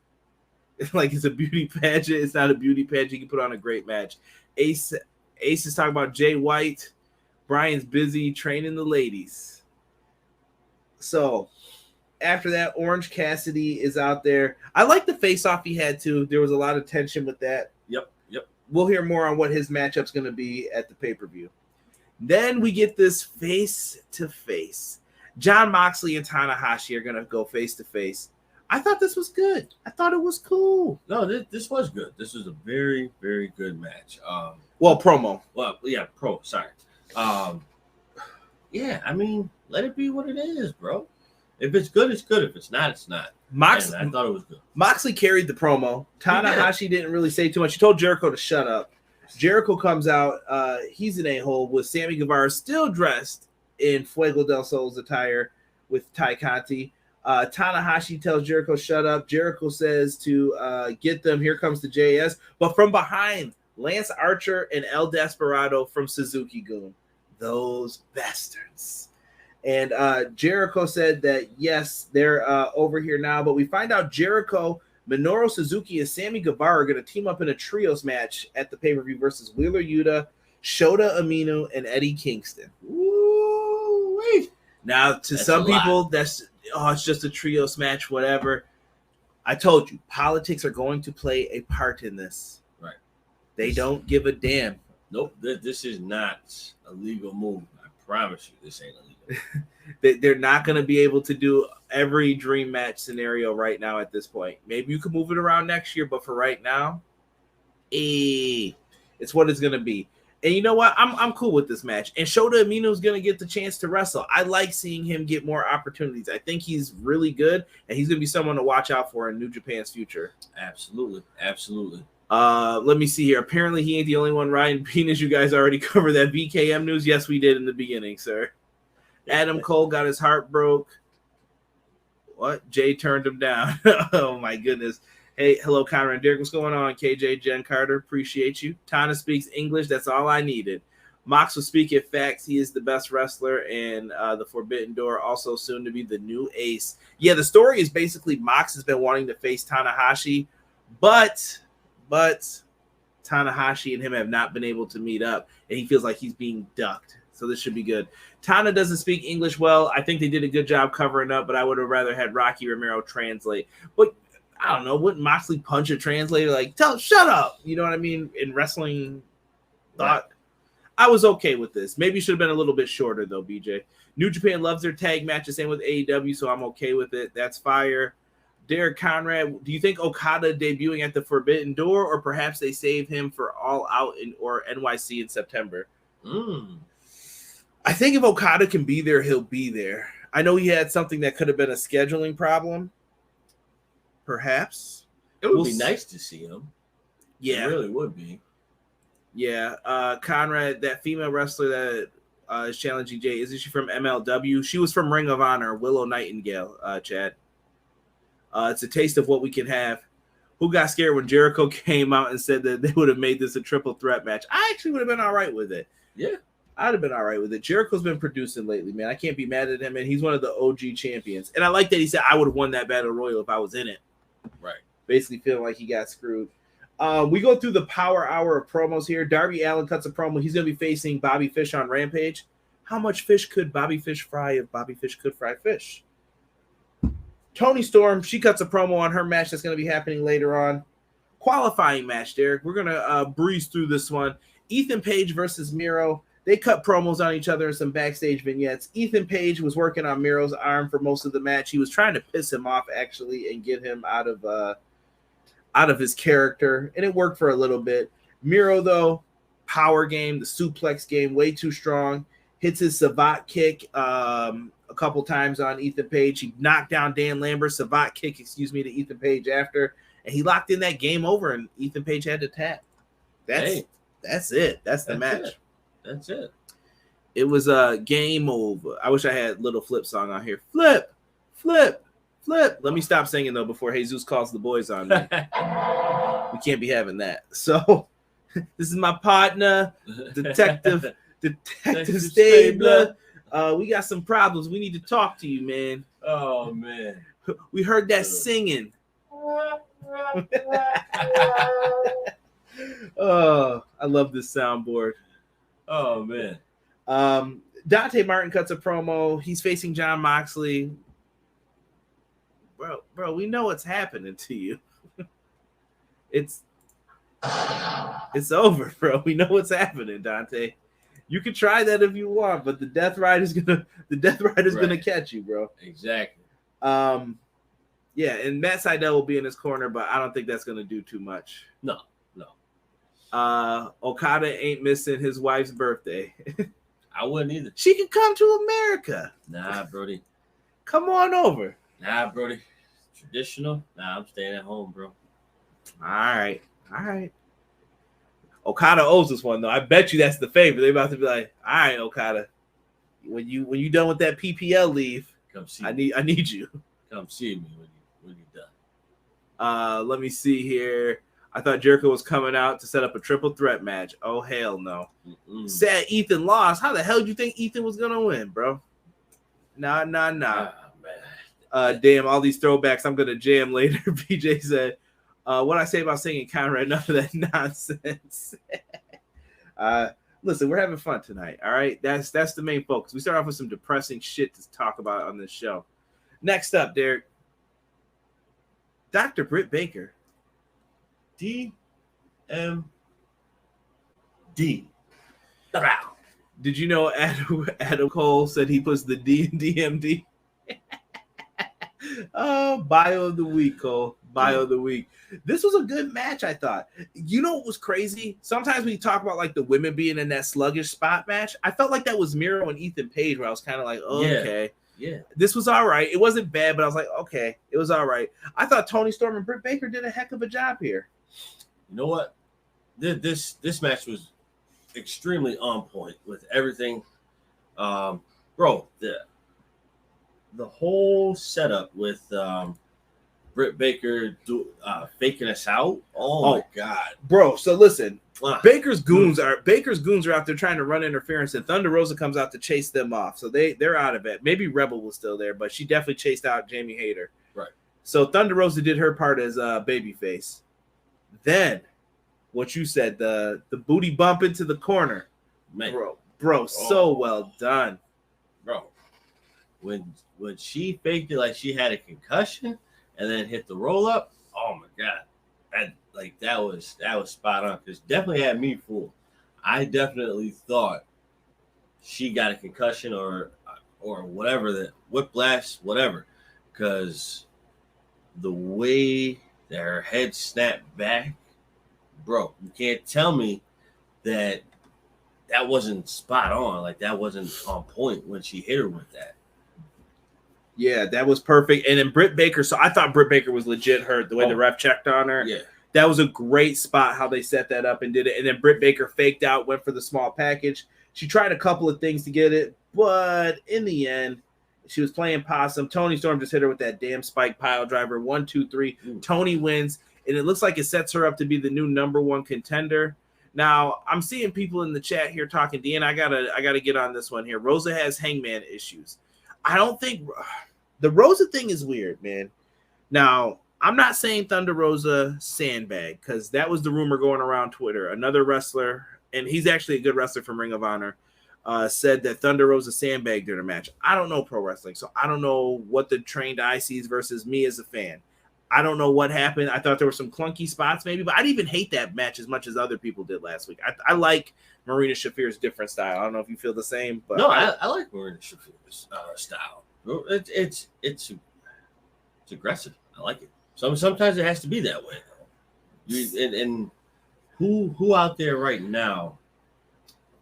like it's a beauty pageant. It's not a beauty pageant. You can put on a great match. Ace is talking about Jay White. Brian's busy training the ladies. So after that, Orange Cassidy is out there. I like the face-off he had, too. There was a lot of tension with that. Yep. We'll hear more on what his matchup's going to be at the pay-per-view. Then we get this face-to-face. Jon Moxley and Tanahashi are going to go face-to-face. I thought this was good. I thought it was cool. No, this was good. This was a very, very good match. Promo. Sorry. Yeah, I mean, let it be what it is, bro. If it's good, it's good. If it's not, it's not. I thought it was good. Moxley carried the promo. Tanahashi didn't really say too much. He told Jericho to shut up. Jericho comes out. He's an a-hole with Sammy Guevara still dressed in Fuego del Sol's attire with Ty Conti. Tanahashi tells Jericho, shut up. Jericho says to get them. Here comes the JS. But from behind, Lance Archer and El Desperado from Suzuki-gun. Those bastards. And Jericho said that, yes, they're over here now. But we find out Jericho, Minoru Suzuki, and Sammy Guevara are going to team up in a trios match at the pay-per-view versus Wheeler Yuta, Shota Umino, and Eddie Kingston. Woo-wee. Now, to some people, it's just a trios match, whatever. I told you, politics are going to play a part in this. Right. They don't give a damn. Nope, this is not a legal move. I promise you, this ain't illegal. They're not going to be able to do every dream match scenario right now at this point. Maybe you can move it around next year, but for right now, it's what it's going to be. And you know what? I'm cool with this match. And Shota Umino's going to get the chance to wrestle. I like seeing him get more opportunities. I think he's really good, and he's going to be someone to watch out for in New Japan's future. Absolutely. Let me see here. Apparently, he ain't the only one riding penis. You guys already covered that BKM news. Yes, we did in the beginning, sir. Adam Cole got his heart broke. What? Jay turned him down. Oh, my goodness. Hey, hello, Conrad Derek. What's going on? KJ, Jen Carter, appreciate you. Tana speaks English. That's all I needed. Mox will speak at facts. He is the best wrestler, and the Forbidden Door also soon to be the new ace. Yeah, the story is basically Mox has been wanting to face Tanahashi, but Tanahashi and him have not been able to meet up, and he feels like he's being ducked. So this should be good. Tana doesn't speak English well. I think they did a good job covering up, but I would have rather had Rocky Romero translate. But I don't know, wouldn't Moxley punch a translator like, shut up? You know what I mean? In wrestling thought. I was okay with this. Maybe it should have been a little bit shorter, though, BJ. New Japan loves their tag matches, same with AEW, so I'm okay with it. That's fire. Derek Conrad, do you think Okada debuting at the Forbidden Door, or perhaps they save him for All Out or NYC in September? I think if Okada can be there, he'll be there. I know he had something that could have been a scheduling problem. Perhaps. It would be nice to see him. Yeah. It really would be. Yeah. Conrad, that female wrestler that is challenging Jay, isn't she from MLW? She was from Ring of Honor, Willow Nightingale, Chad. It's a taste of what we can have. Who got scared when Jericho came out and said that they would have made this a triple threat match? I actually would have been all right with it. Yeah. I'd have been all right with it. Jericho's been producing lately, man. I can't be mad at him, and he's one of the OG champions. And I like that he said, I would have won that Battle Royal if I was in it. Right. Basically feeling like he got screwed. We go through the power hour of promos here. Darby Allin cuts a promo. He's going to be facing Bobby Fish on Rampage. How much fish could Bobby Fish fry if Bobby Fish could fry fish? Toni Storm, she cuts a promo on her match that's going to be happening later on. Qualifying match, Derek. We're going to breeze through this one. Ethan Page versus Miro. They cut promos on each other in some backstage vignettes. Ethan Page was working on Miro's arm for most of the match. He was trying to piss him off, actually, and get him out of his character, and it worked for a little bit. Miro, though, power game, the suplex game, way too strong. Hits his Savate kick a couple times on Ethan Page. He knocked down Dan Lambert, Savate kick, to Ethan Page after, and he locked in that game over, and Ethan Page had to tap. That's it. That's the match. That's it. It was a game over. I wish I had little Flip song on here. Flip. Let me stop singing, though, before Jesus calls the boys on me. We can't be having that. So, this is my partner, Detective Stabler. We got some problems. We need to talk to you, man. Oh man. We heard that singing. Oh, I love this soundboard. Oh man. Dante Martin cuts a promo. He's facing Jon Moxley. Bro, we know what's happening to you. It's over, bro. We know what's happening, Dante. You can try that if you want, but the Death Rider's gonna catch you, bro. Exactly. Yeah, and Matt Sydal will be in his corner, but I don't think that's gonna do too much. No. Okada ain't missing his wife's birthday. I wouldn't either. She can come to America. Nah, Brody. Come on over. Nah, Brody. Traditional? Nah, I'm staying at home, bro. All right. Okada owes this one though. I bet you that's the favor. They're about to be like, all right, Okada, when you done with that PPL leave, come see. I need you. Come see me when you're done. Let me see here. I thought Jericho was coming out to set up a triple threat match. Oh hell no. Sad Ethan lost. How the hell do you think Ethan was gonna win, bro? Nah. Man. Damn, all these throwbacks I'm gonna jam later. BJ said, what I say about singing Conrad, enough of that nonsense. Listen, we're having fun tonight. All right, that's the main focus. We start off with some depressing shit to talk about on this show. Next up, Derek, Dr. Britt Baker. DMD. Did you know Adam Cole said he puts the D in DMD? Oh, bio of the week, Cole. Bio of the week. This was a good match, I thought. You know what was crazy? Sometimes we talk about like the women being in that sluggish spot match. I felt like that was Miro and Ethan Page, where I was kind of like, okay. Yeah. This was all right. It wasn't bad, but I was like, okay, it was all right. I thought Tony Storm and Britt Baker did a heck of a job here. You know what? This match was extremely on point with everything. Bro, the whole setup with Britt Baker faking us out. Oh my god, bro! So listen, Baker's goons are out there trying to run interference, and Thunder Rosa comes out to chase them off. So they're out of it. Maybe Rebel was still there, but she definitely chased out Jamie Hayter. Right. So Thunder Rosa did her part as babyface. Then, what you said, the booty bump into the corner, man, bro, so well done, bro. When she faked it like she had a concussion and then hit the roll up, oh my god, that was spot on, because definitely had me fooled. I definitely thought she got a concussion or whatever, that whiplash, whatever, because the way that her head snapped back, bro, you can't tell me that wasn't spot on, like that wasn't on point when she hit her with that. Yeah, that was perfect. And then Britt Baker, so I thought Britt Baker was legit hurt the way the ref checked on her. Yeah. That was a great spot how they set that up and did it. And then Britt Baker faked out, went for the small package. She tried a couple of things to get it, but in the end, she was playing possum. Tony Storm just hit her with that damn spike pile driver. 1, 2, 3. Tony wins, and it looks like it sets her up to be the new #1 contender. Now, I'm seeing people in the chat here talking. Dean, I gotta get on this one here. Rosa has Hangman issues. I don't think the Rosa thing is weird, man. Now, I'm not saying Thunder Rosa sandbag, because that was the rumor going around Twitter. Another wrestler, and he's actually a good wrestler from Ring of Honor, said that Thunder Rosa sandbagged during a match. I don't know pro wrestling, so I don't know what the trained eye sees versus me as a fan. I don't know what happened. I thought there were some clunky spots maybe, but I didn't even hate that match as much as other people did last week. I like Marina Shafir's different style. I don't know if you feel the same, but no, I like Marina Shafir's style. It's aggressive. I like it. Sometimes it has to be that way. And who out there right now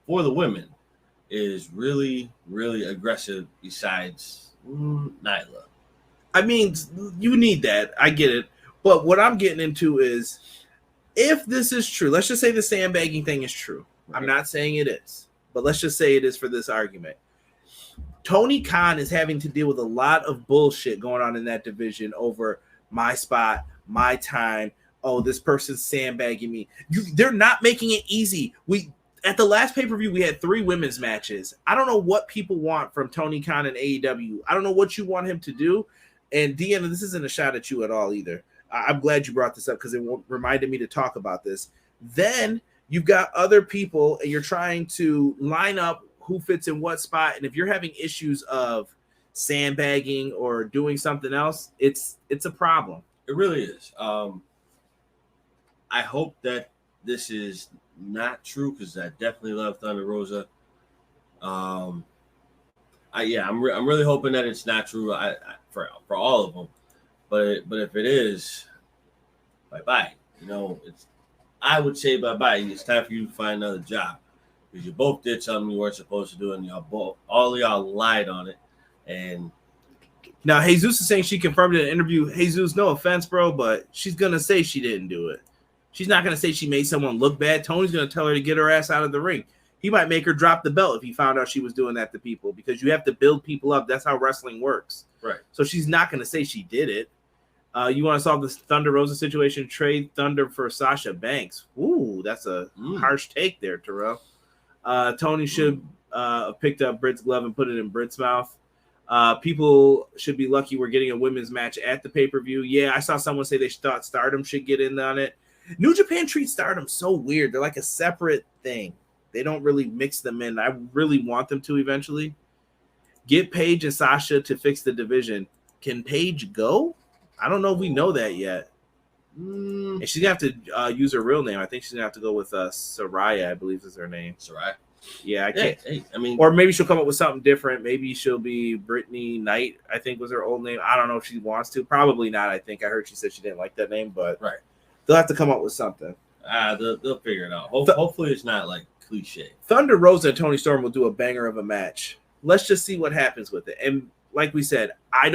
for the women is really, really aggressive besides Nyla? I mean, you need that. I get it. But what I'm getting into is, if this is true, let's just say the sandbagging thing is true. Right. I'm not saying it is, but let's just say it is for this argument. Tony Khan is having to deal with a lot of bullshit going on in that division over my spot, my time. Oh, this person's sandbagging me. They're not making it easy. at the last pay-per-view, we had 3 women's matches. I don't know what people want from Tony Khan and AEW. I don't know what you want him to do. And Deanna, this isn't a shot at you at all either. I'm glad you brought this up because it reminded me to talk about this. Then you've got other people and you're trying to line up who fits in what spot. And if you're having issues of sandbagging or doing something else, it's a problem. It really is. I hope that this is not true because I definitely love Thunder Rosa. I'm really hoping that it's not true. For all of them, but if it is, bye. I would say bye. It's time for you to find another job because you both did something you weren't supposed to do, and all of y'all lied on it. And now Jesus is saying she confirmed in an interview. Jesus, no offense, bro, but she's gonna say she didn't do it. She's not gonna say she made someone look bad. Tony's gonna tell her to get her ass out of the ring. He might make her drop the belt if he found out she was doing that to people because you have to build people up. That's how wrestling works. Right. So she's not going to say she did it. You want to solve this Thunder Rosa situation? Trade Thunder for Sasha Banks. Ooh, that's a harsh take there, Terrell. Tony should have picked up Britt's glove and put it in Britt's mouth. People should be lucky we're getting a women's match at the pay-per-view. Yeah, I saw someone say they thought Stardom should get in on it. New Japan treats Stardom so weird. They're like a separate thing. They don't really mix them in. I really want them to eventually. Get Paige and Sasha to fix the division. Can Paige go? I don't know if we know that yet. And she's going to have to use her real name. I think she's going to have to go with Saraya, I believe is her name. Saraya? Yeah, I can't. Hey, or maybe she'll come up with something different. Maybe she'll be Brittany Knight, I think was her old name. I don't know if she wants to. Probably not, I think. I heard she said she didn't like that name, but right. They'll have to come up with something. They'll figure it out. Hopefully it's not like cliche. Thunder Rosa and Tony Storm will do a banger of a match. Let's just see what happens with it. And like we said, I'm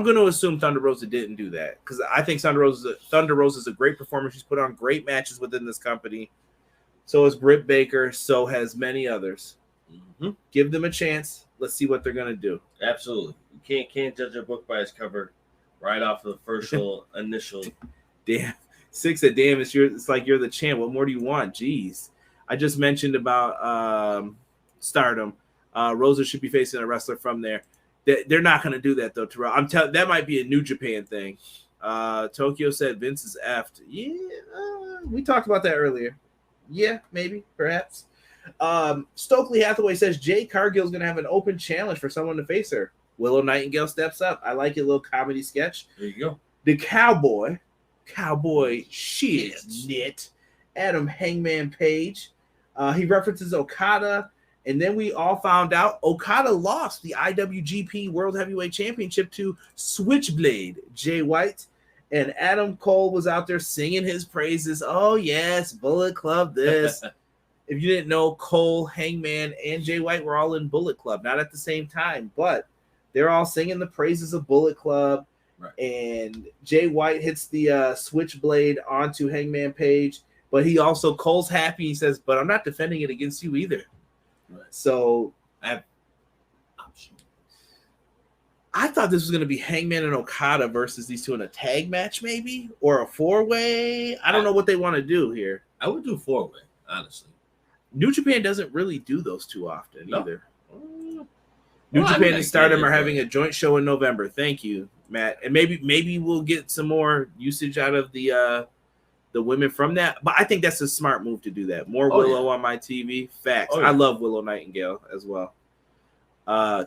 going to assume Thunder Rosa didn't do that because I think Thunder Rosa is a great performer. She's put on great matches within this company. So has Britt Baker. So has many others. Mm-hmm. Give them a chance. Let's see what they're going to do. Absolutely. You can't judge a book by its cover right off of the first initial. Damn. 6 said, damn, it's like you're the champ. What more do you want? Jeez. I just mentioned about Stardom. Rosa should be facing a wrestler from there. They're not going to do that, though, Terrell. That might be a New Japan thing. Tokyo said Vince is effed. Yeah, we talked about that earlier. Yeah, maybe, perhaps. Stokely Hathaway says Jay Cargill's going to have an open challenge for someone to face her. Willow Nightingale steps up. I like it, little comedy sketch. There you go. The Cowboy shit knit. Adam Hangman Page. He references Okada, and then we all found out Okada lost the IWGP World Heavyweight Championship to Switchblade Jay White, and Adam Cole was out there singing his praises. Oh yes, Bullet Club this. If you didn't know, Cole, Hangman, and Jay White were all in Bullet Club, not at the same time, but they're all singing the praises of Bullet Club. Right. And Jay White hits the Switchblade onto Hangman Page, but he also, Cole's happy. He says, but I'm not defending it against you either. Right. So I have options. I thought this was going to be Hangman and Okada versus these two in a tag match, maybe, or a 4-way. I don't know what they want to do here. I would do 4-way, honestly. New Japan doesn't really do those too often either. New Japan and Stardom are having a joint show in November. Thank you, Matt. And maybe we'll get some more usage out of the women from that. But I think that's a smart move to do that. More Willow on my TV. Facts. I love Willow Nightingale as well.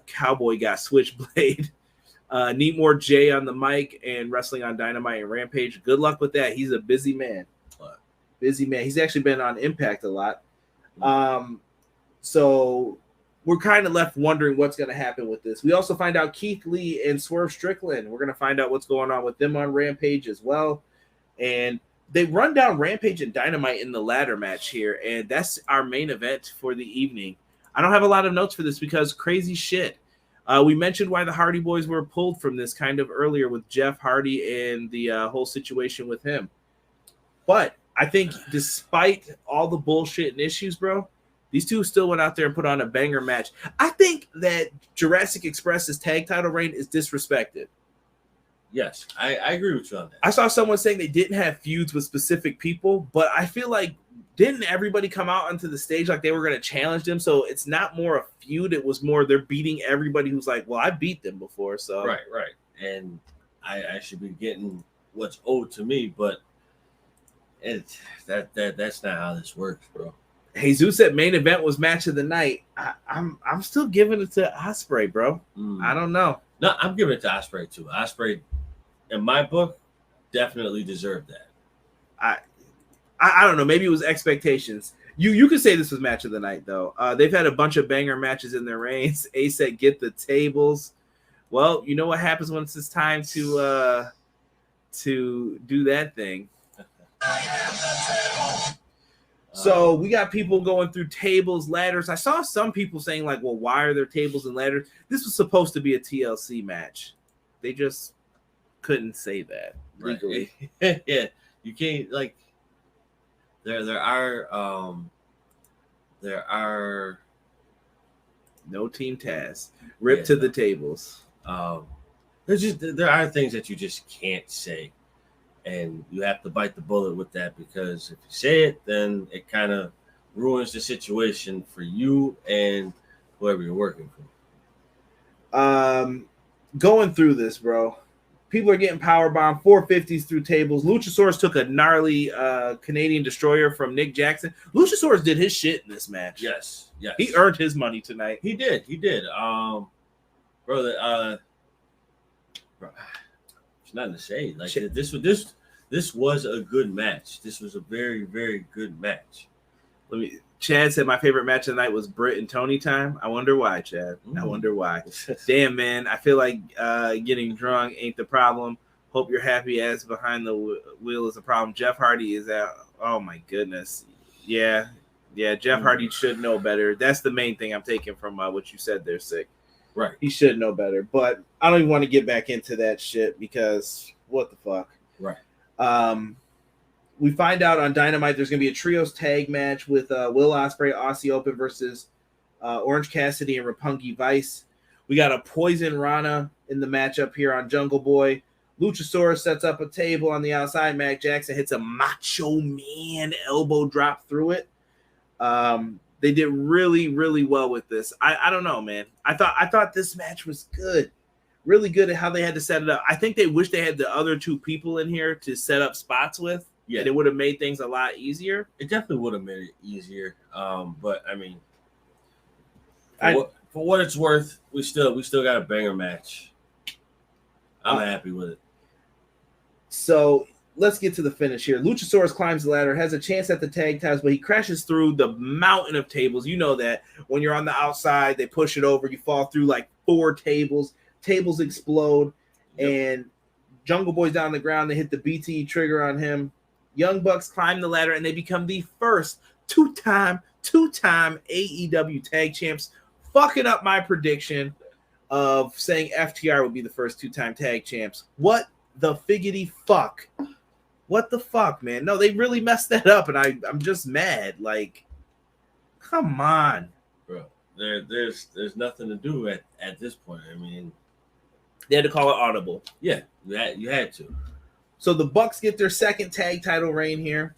Cowboy got Switchblade. Need more Jay on the mic and wrestling on Dynamite and Rampage. Good luck with that. He's a busy man. Busy man. He's actually been on Impact a lot. So we're kind of left wondering what's going to happen with this. We also find out Keith Lee and Swerve Strickland. We're going to find out what's going on with them on Rampage as well. And they run down Rampage and Dynamite in the ladder match here. And that's our main event for the evening. I don't have a lot of notes for this because crazy shit. We mentioned why the Hardy Boys were pulled from this kind of earlier with Jeff Hardy and the whole situation with him. But I think despite all the bullshit and issues, bro, these two still went out there and put on a banger match. I think that Jurassic Express's tag title reign is disrespected. Yes, I agree with you on that. I saw someone saying they didn't have feuds with specific people, but I feel like didn't everybody come out onto the stage like they were going to challenge them? So it's not more a feud. It was more they're beating everybody who's like, well, I beat them before. So Right. And I should be getting what's owed to me, but that's not how this works, bro. Jesus said main event was match of the night. I'm still giving it to Ospreay, bro. I don't know. No, I'm giving it to Ospreay too. Ospreay, in my book, definitely deserved that. I don't know. Maybe it was expectations. You could say this was match of the night though. They've had a bunch of banger matches in their reigns. A said get the tables. Well, you know what happens when it's time to do that thing. So we got people going through tables, ladders. I saw some people saying like, well, why are there tables and ladders? This was supposed to be a TLC match. They just couldn't say that legally. Right. Yeah, you can't like. There are no team tasks. Rip to the tables. There are things that you just can't say, and you have to bite the bullet with that, because if you say it, then it kind of ruins the situation for you and whoever you're working for. Going through this, bro. People are getting powerbomb 450s through tables. Luchasaurus took a gnarly Canadian destroyer from Nick Jackson. Luchasaurus did his shit in this match. Yes. He earned his money tonight. He did. Bro, there's nothing to say. Like this was a good match. This was a very, very good match. Chad said my favorite match of the night was Britt and Tony time. I wonder why, Chad. I wonder why. Damn, man. I feel like getting drunk ain't the problem. Hope you're happy as behind the wheel is a problem. Jeff Hardy is out. Oh, my goodness. Yeah. Jeff Hardy should know better. That's the main thing I'm taking from what you said there, Sick. Right. He should know better. But I don't even want to get back into that shit because what the fuck. Right. We find out on Dynamite there's going to be a trios tag match with Will Ospreay, Aussie Open versus Orange Cassidy and Roppongi Vice. We got a Poison Rana in the matchup here on Jungle Boy. Luchasaurus sets up a table on the outside. Mac Jackson hits a Macho Man elbow drop through it. They did really, really well with this. I don't know, man. I thought this match was good. Really good at how they had to set it up. I think they wish they had the other two people in here to set up spots with. Yeah, it would have made things a lot easier. It definitely would have made it easier. But I mean, for what it's worth, we still got a banger match. I'm happy with it. So let's get to the finish here. Luchasaurus climbs the ladder, has a chance at the tag titles, but he crashes through the mountain of tables. You know that when you're on the outside, they push it over. You fall through like 4 tables. Tables explode, and Jungle Boy's down on the ground. They hit the BTE trigger on him. Young Bucks climb the ladder, and they become the first two-time AEW tag champs, fucking up my prediction of saying FTR would be the first 2-time tag champs. What the figgity fuck? What the fuck, man? No, they really messed that up, and I'm just mad. Like, come on. Bro, there's nothing to do at this point. I mean, they had to call it audible. Yeah, you had to. So the Bucks get their second tag title reign here.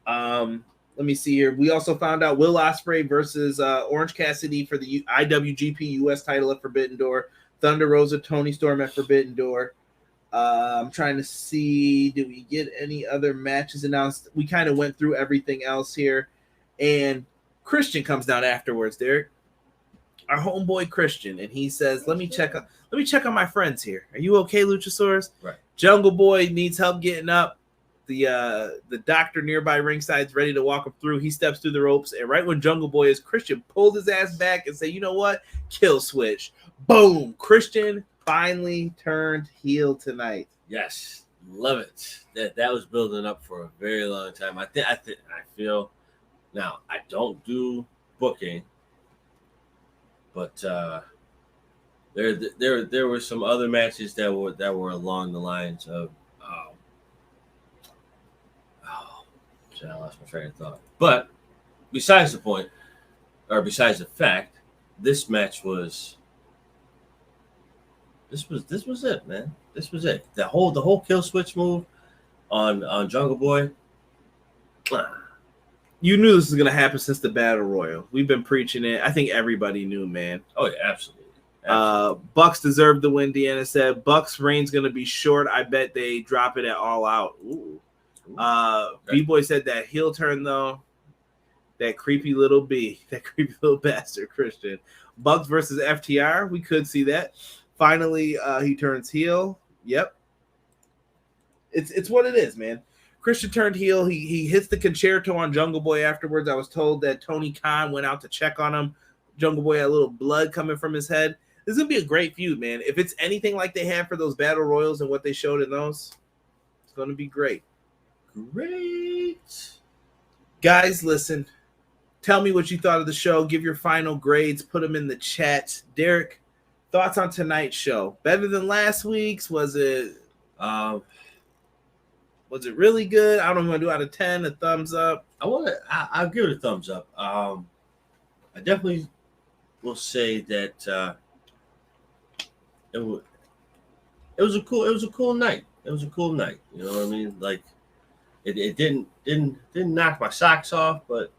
Let me see here. We also found out Will Ospreay versus Orange Cassidy for the IWGP US title at Forbidden Door. Thunder Rosa, Tony Storm at Forbidden Door. I'm trying to see, did we get any other matches announced? We kind of went through everything else here. And Christian comes down afterwards, Derek. Our homeboy Christian, and he says, let me check on my friends here. Are you okay, Luchasaurus? Right. Jungle Boy needs help getting up. The doctor nearby ringside is ready to walk him through. He steps through the ropes, and right when Jungle Boy is, Christian pulls his ass back and say, you know what? Kill switch. Boom. Christian finally turned heel tonight. Yes. Love it. That was building up for a very long time. I feel now I don't do booking, but there were some other matches that were along the lines of I lost my train of thought. But besides the point, or besides the fact, this match was this was it, man. This was it. The whole kill switch move on Jungle Boy. You knew this was going to happen since the Battle Royal. We've been preaching it. I think everybody knew, man. Oh, yeah, absolutely. Bucks deserve the win, Deanna said. Bucks reign's going to be short. I bet they drop it at All Out. Ooh. B-Boy said that heel turn, though. That creepy little bastard, Christian. Bucks versus FTR. We could see that. Finally, he turns heel. Yep. It's what it is, man. Christian turned heel. He hits the concerto on Jungle Boy afterwards. I was told that Tony Khan went out to check on him. Jungle Boy had a little blood coming from his head. This is going to be a great feud, man. If it's anything like they had for those Battle Royals and what they showed in those, it's going to be great. Great. Guys, listen. Tell me what you thought of the show. Give your final grades. Put them in the chat. Derek, thoughts on tonight's show? Better than last week's? Was it really good? I don't know what to do out of 10. A thumbs up. I'll give it a thumbs up. I definitely will say that it was a cool night. It was a cool night. You know what I mean? Like it didn't knock my socks off, but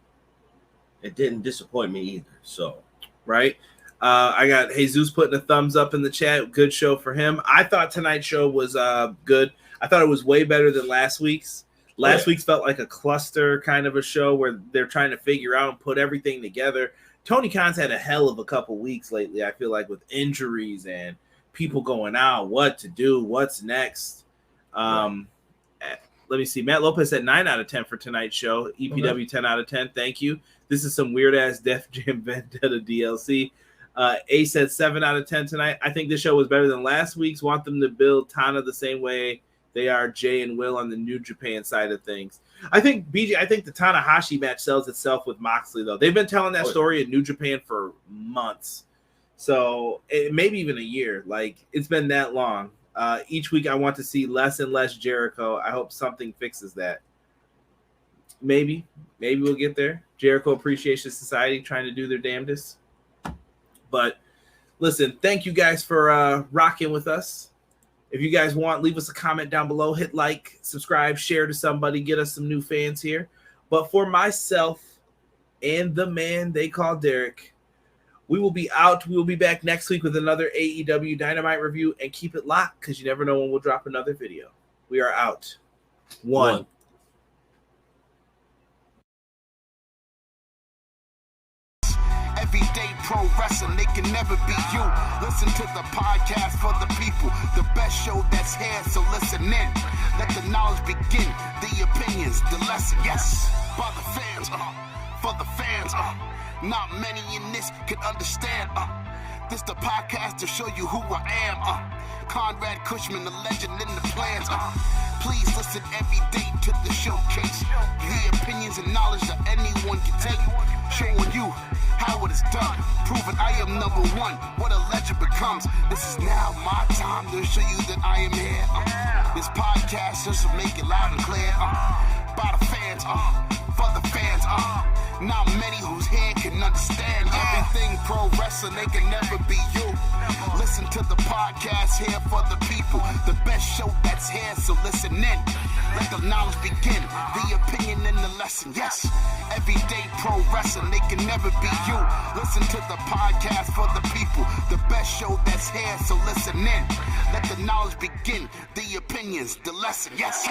it didn't disappoint me either. So right. I got Jesus putting a thumbs up in the chat. Good show for him. I thought tonight's show was good. I thought it was way better than last week's. Last week's felt like a cluster kind of a show where they're trying to figure out and put everything together. Tony Khan's had a hell of a couple weeks lately, I feel like, with injuries and people going out, what to do, what's next. Let me see. Matt Lopez said 9 out of 10 for tonight's show. EPW 10 out of 10. Thank you. This is some weird-ass Def Jam Vendetta DLC. A said 7 out of 10 tonight. I think this show was better than last week's. Want them to build Tana the same way they are Jay and Will on the New Japan side of things. I think the Tanahashi match sells itself with Moxley, though. They've been telling that story in New Japan for months. So maybe even a year. Like, it's been that long. Each week I want to see less and less Jericho. I hope something fixes that. Maybe we'll get there. Jericho Appreciation Society trying to do their damnedest. But listen, thank you guys for rocking with us. If you guys want, leave us a comment down below. Hit like, subscribe, share to somebody. Get us some new fans here. But for myself and the man they call Derek, we will be out. We will be back next week with another AEW Dynamite review. And keep it locked because you never know when we'll drop another video. We are out. One. Everyday pro wrestling, they can never be you. Listen to the podcast for the people, the best show that's here, so listen in. Let the knowledge begin, the opinions, the lesson, yes. By the fans, for the fans, not many in this can understand, this the podcast to show you who I am, Conrad Cushman, the legend in the plans, please listen every day to the showcase, the opinions and knowledge that anyone can take, showing you how it is done, proving I am number one, what a legend becomes. This is now my time to show you that I am here. This podcast just to make it loud and clear. By the fans, for the fans, not many who's here can understand everything pro wrestling, they can never be you. Listen to the podcast here for the people, the best show that's here, so listen in. Let the knowledge begin, the opinion and the lesson, yes. Everyday pro wrestling, they can never be you. Listen to the podcast for the people, the best show that's here, so listen in. Let the knowledge begin, the opinions, the lesson, yes.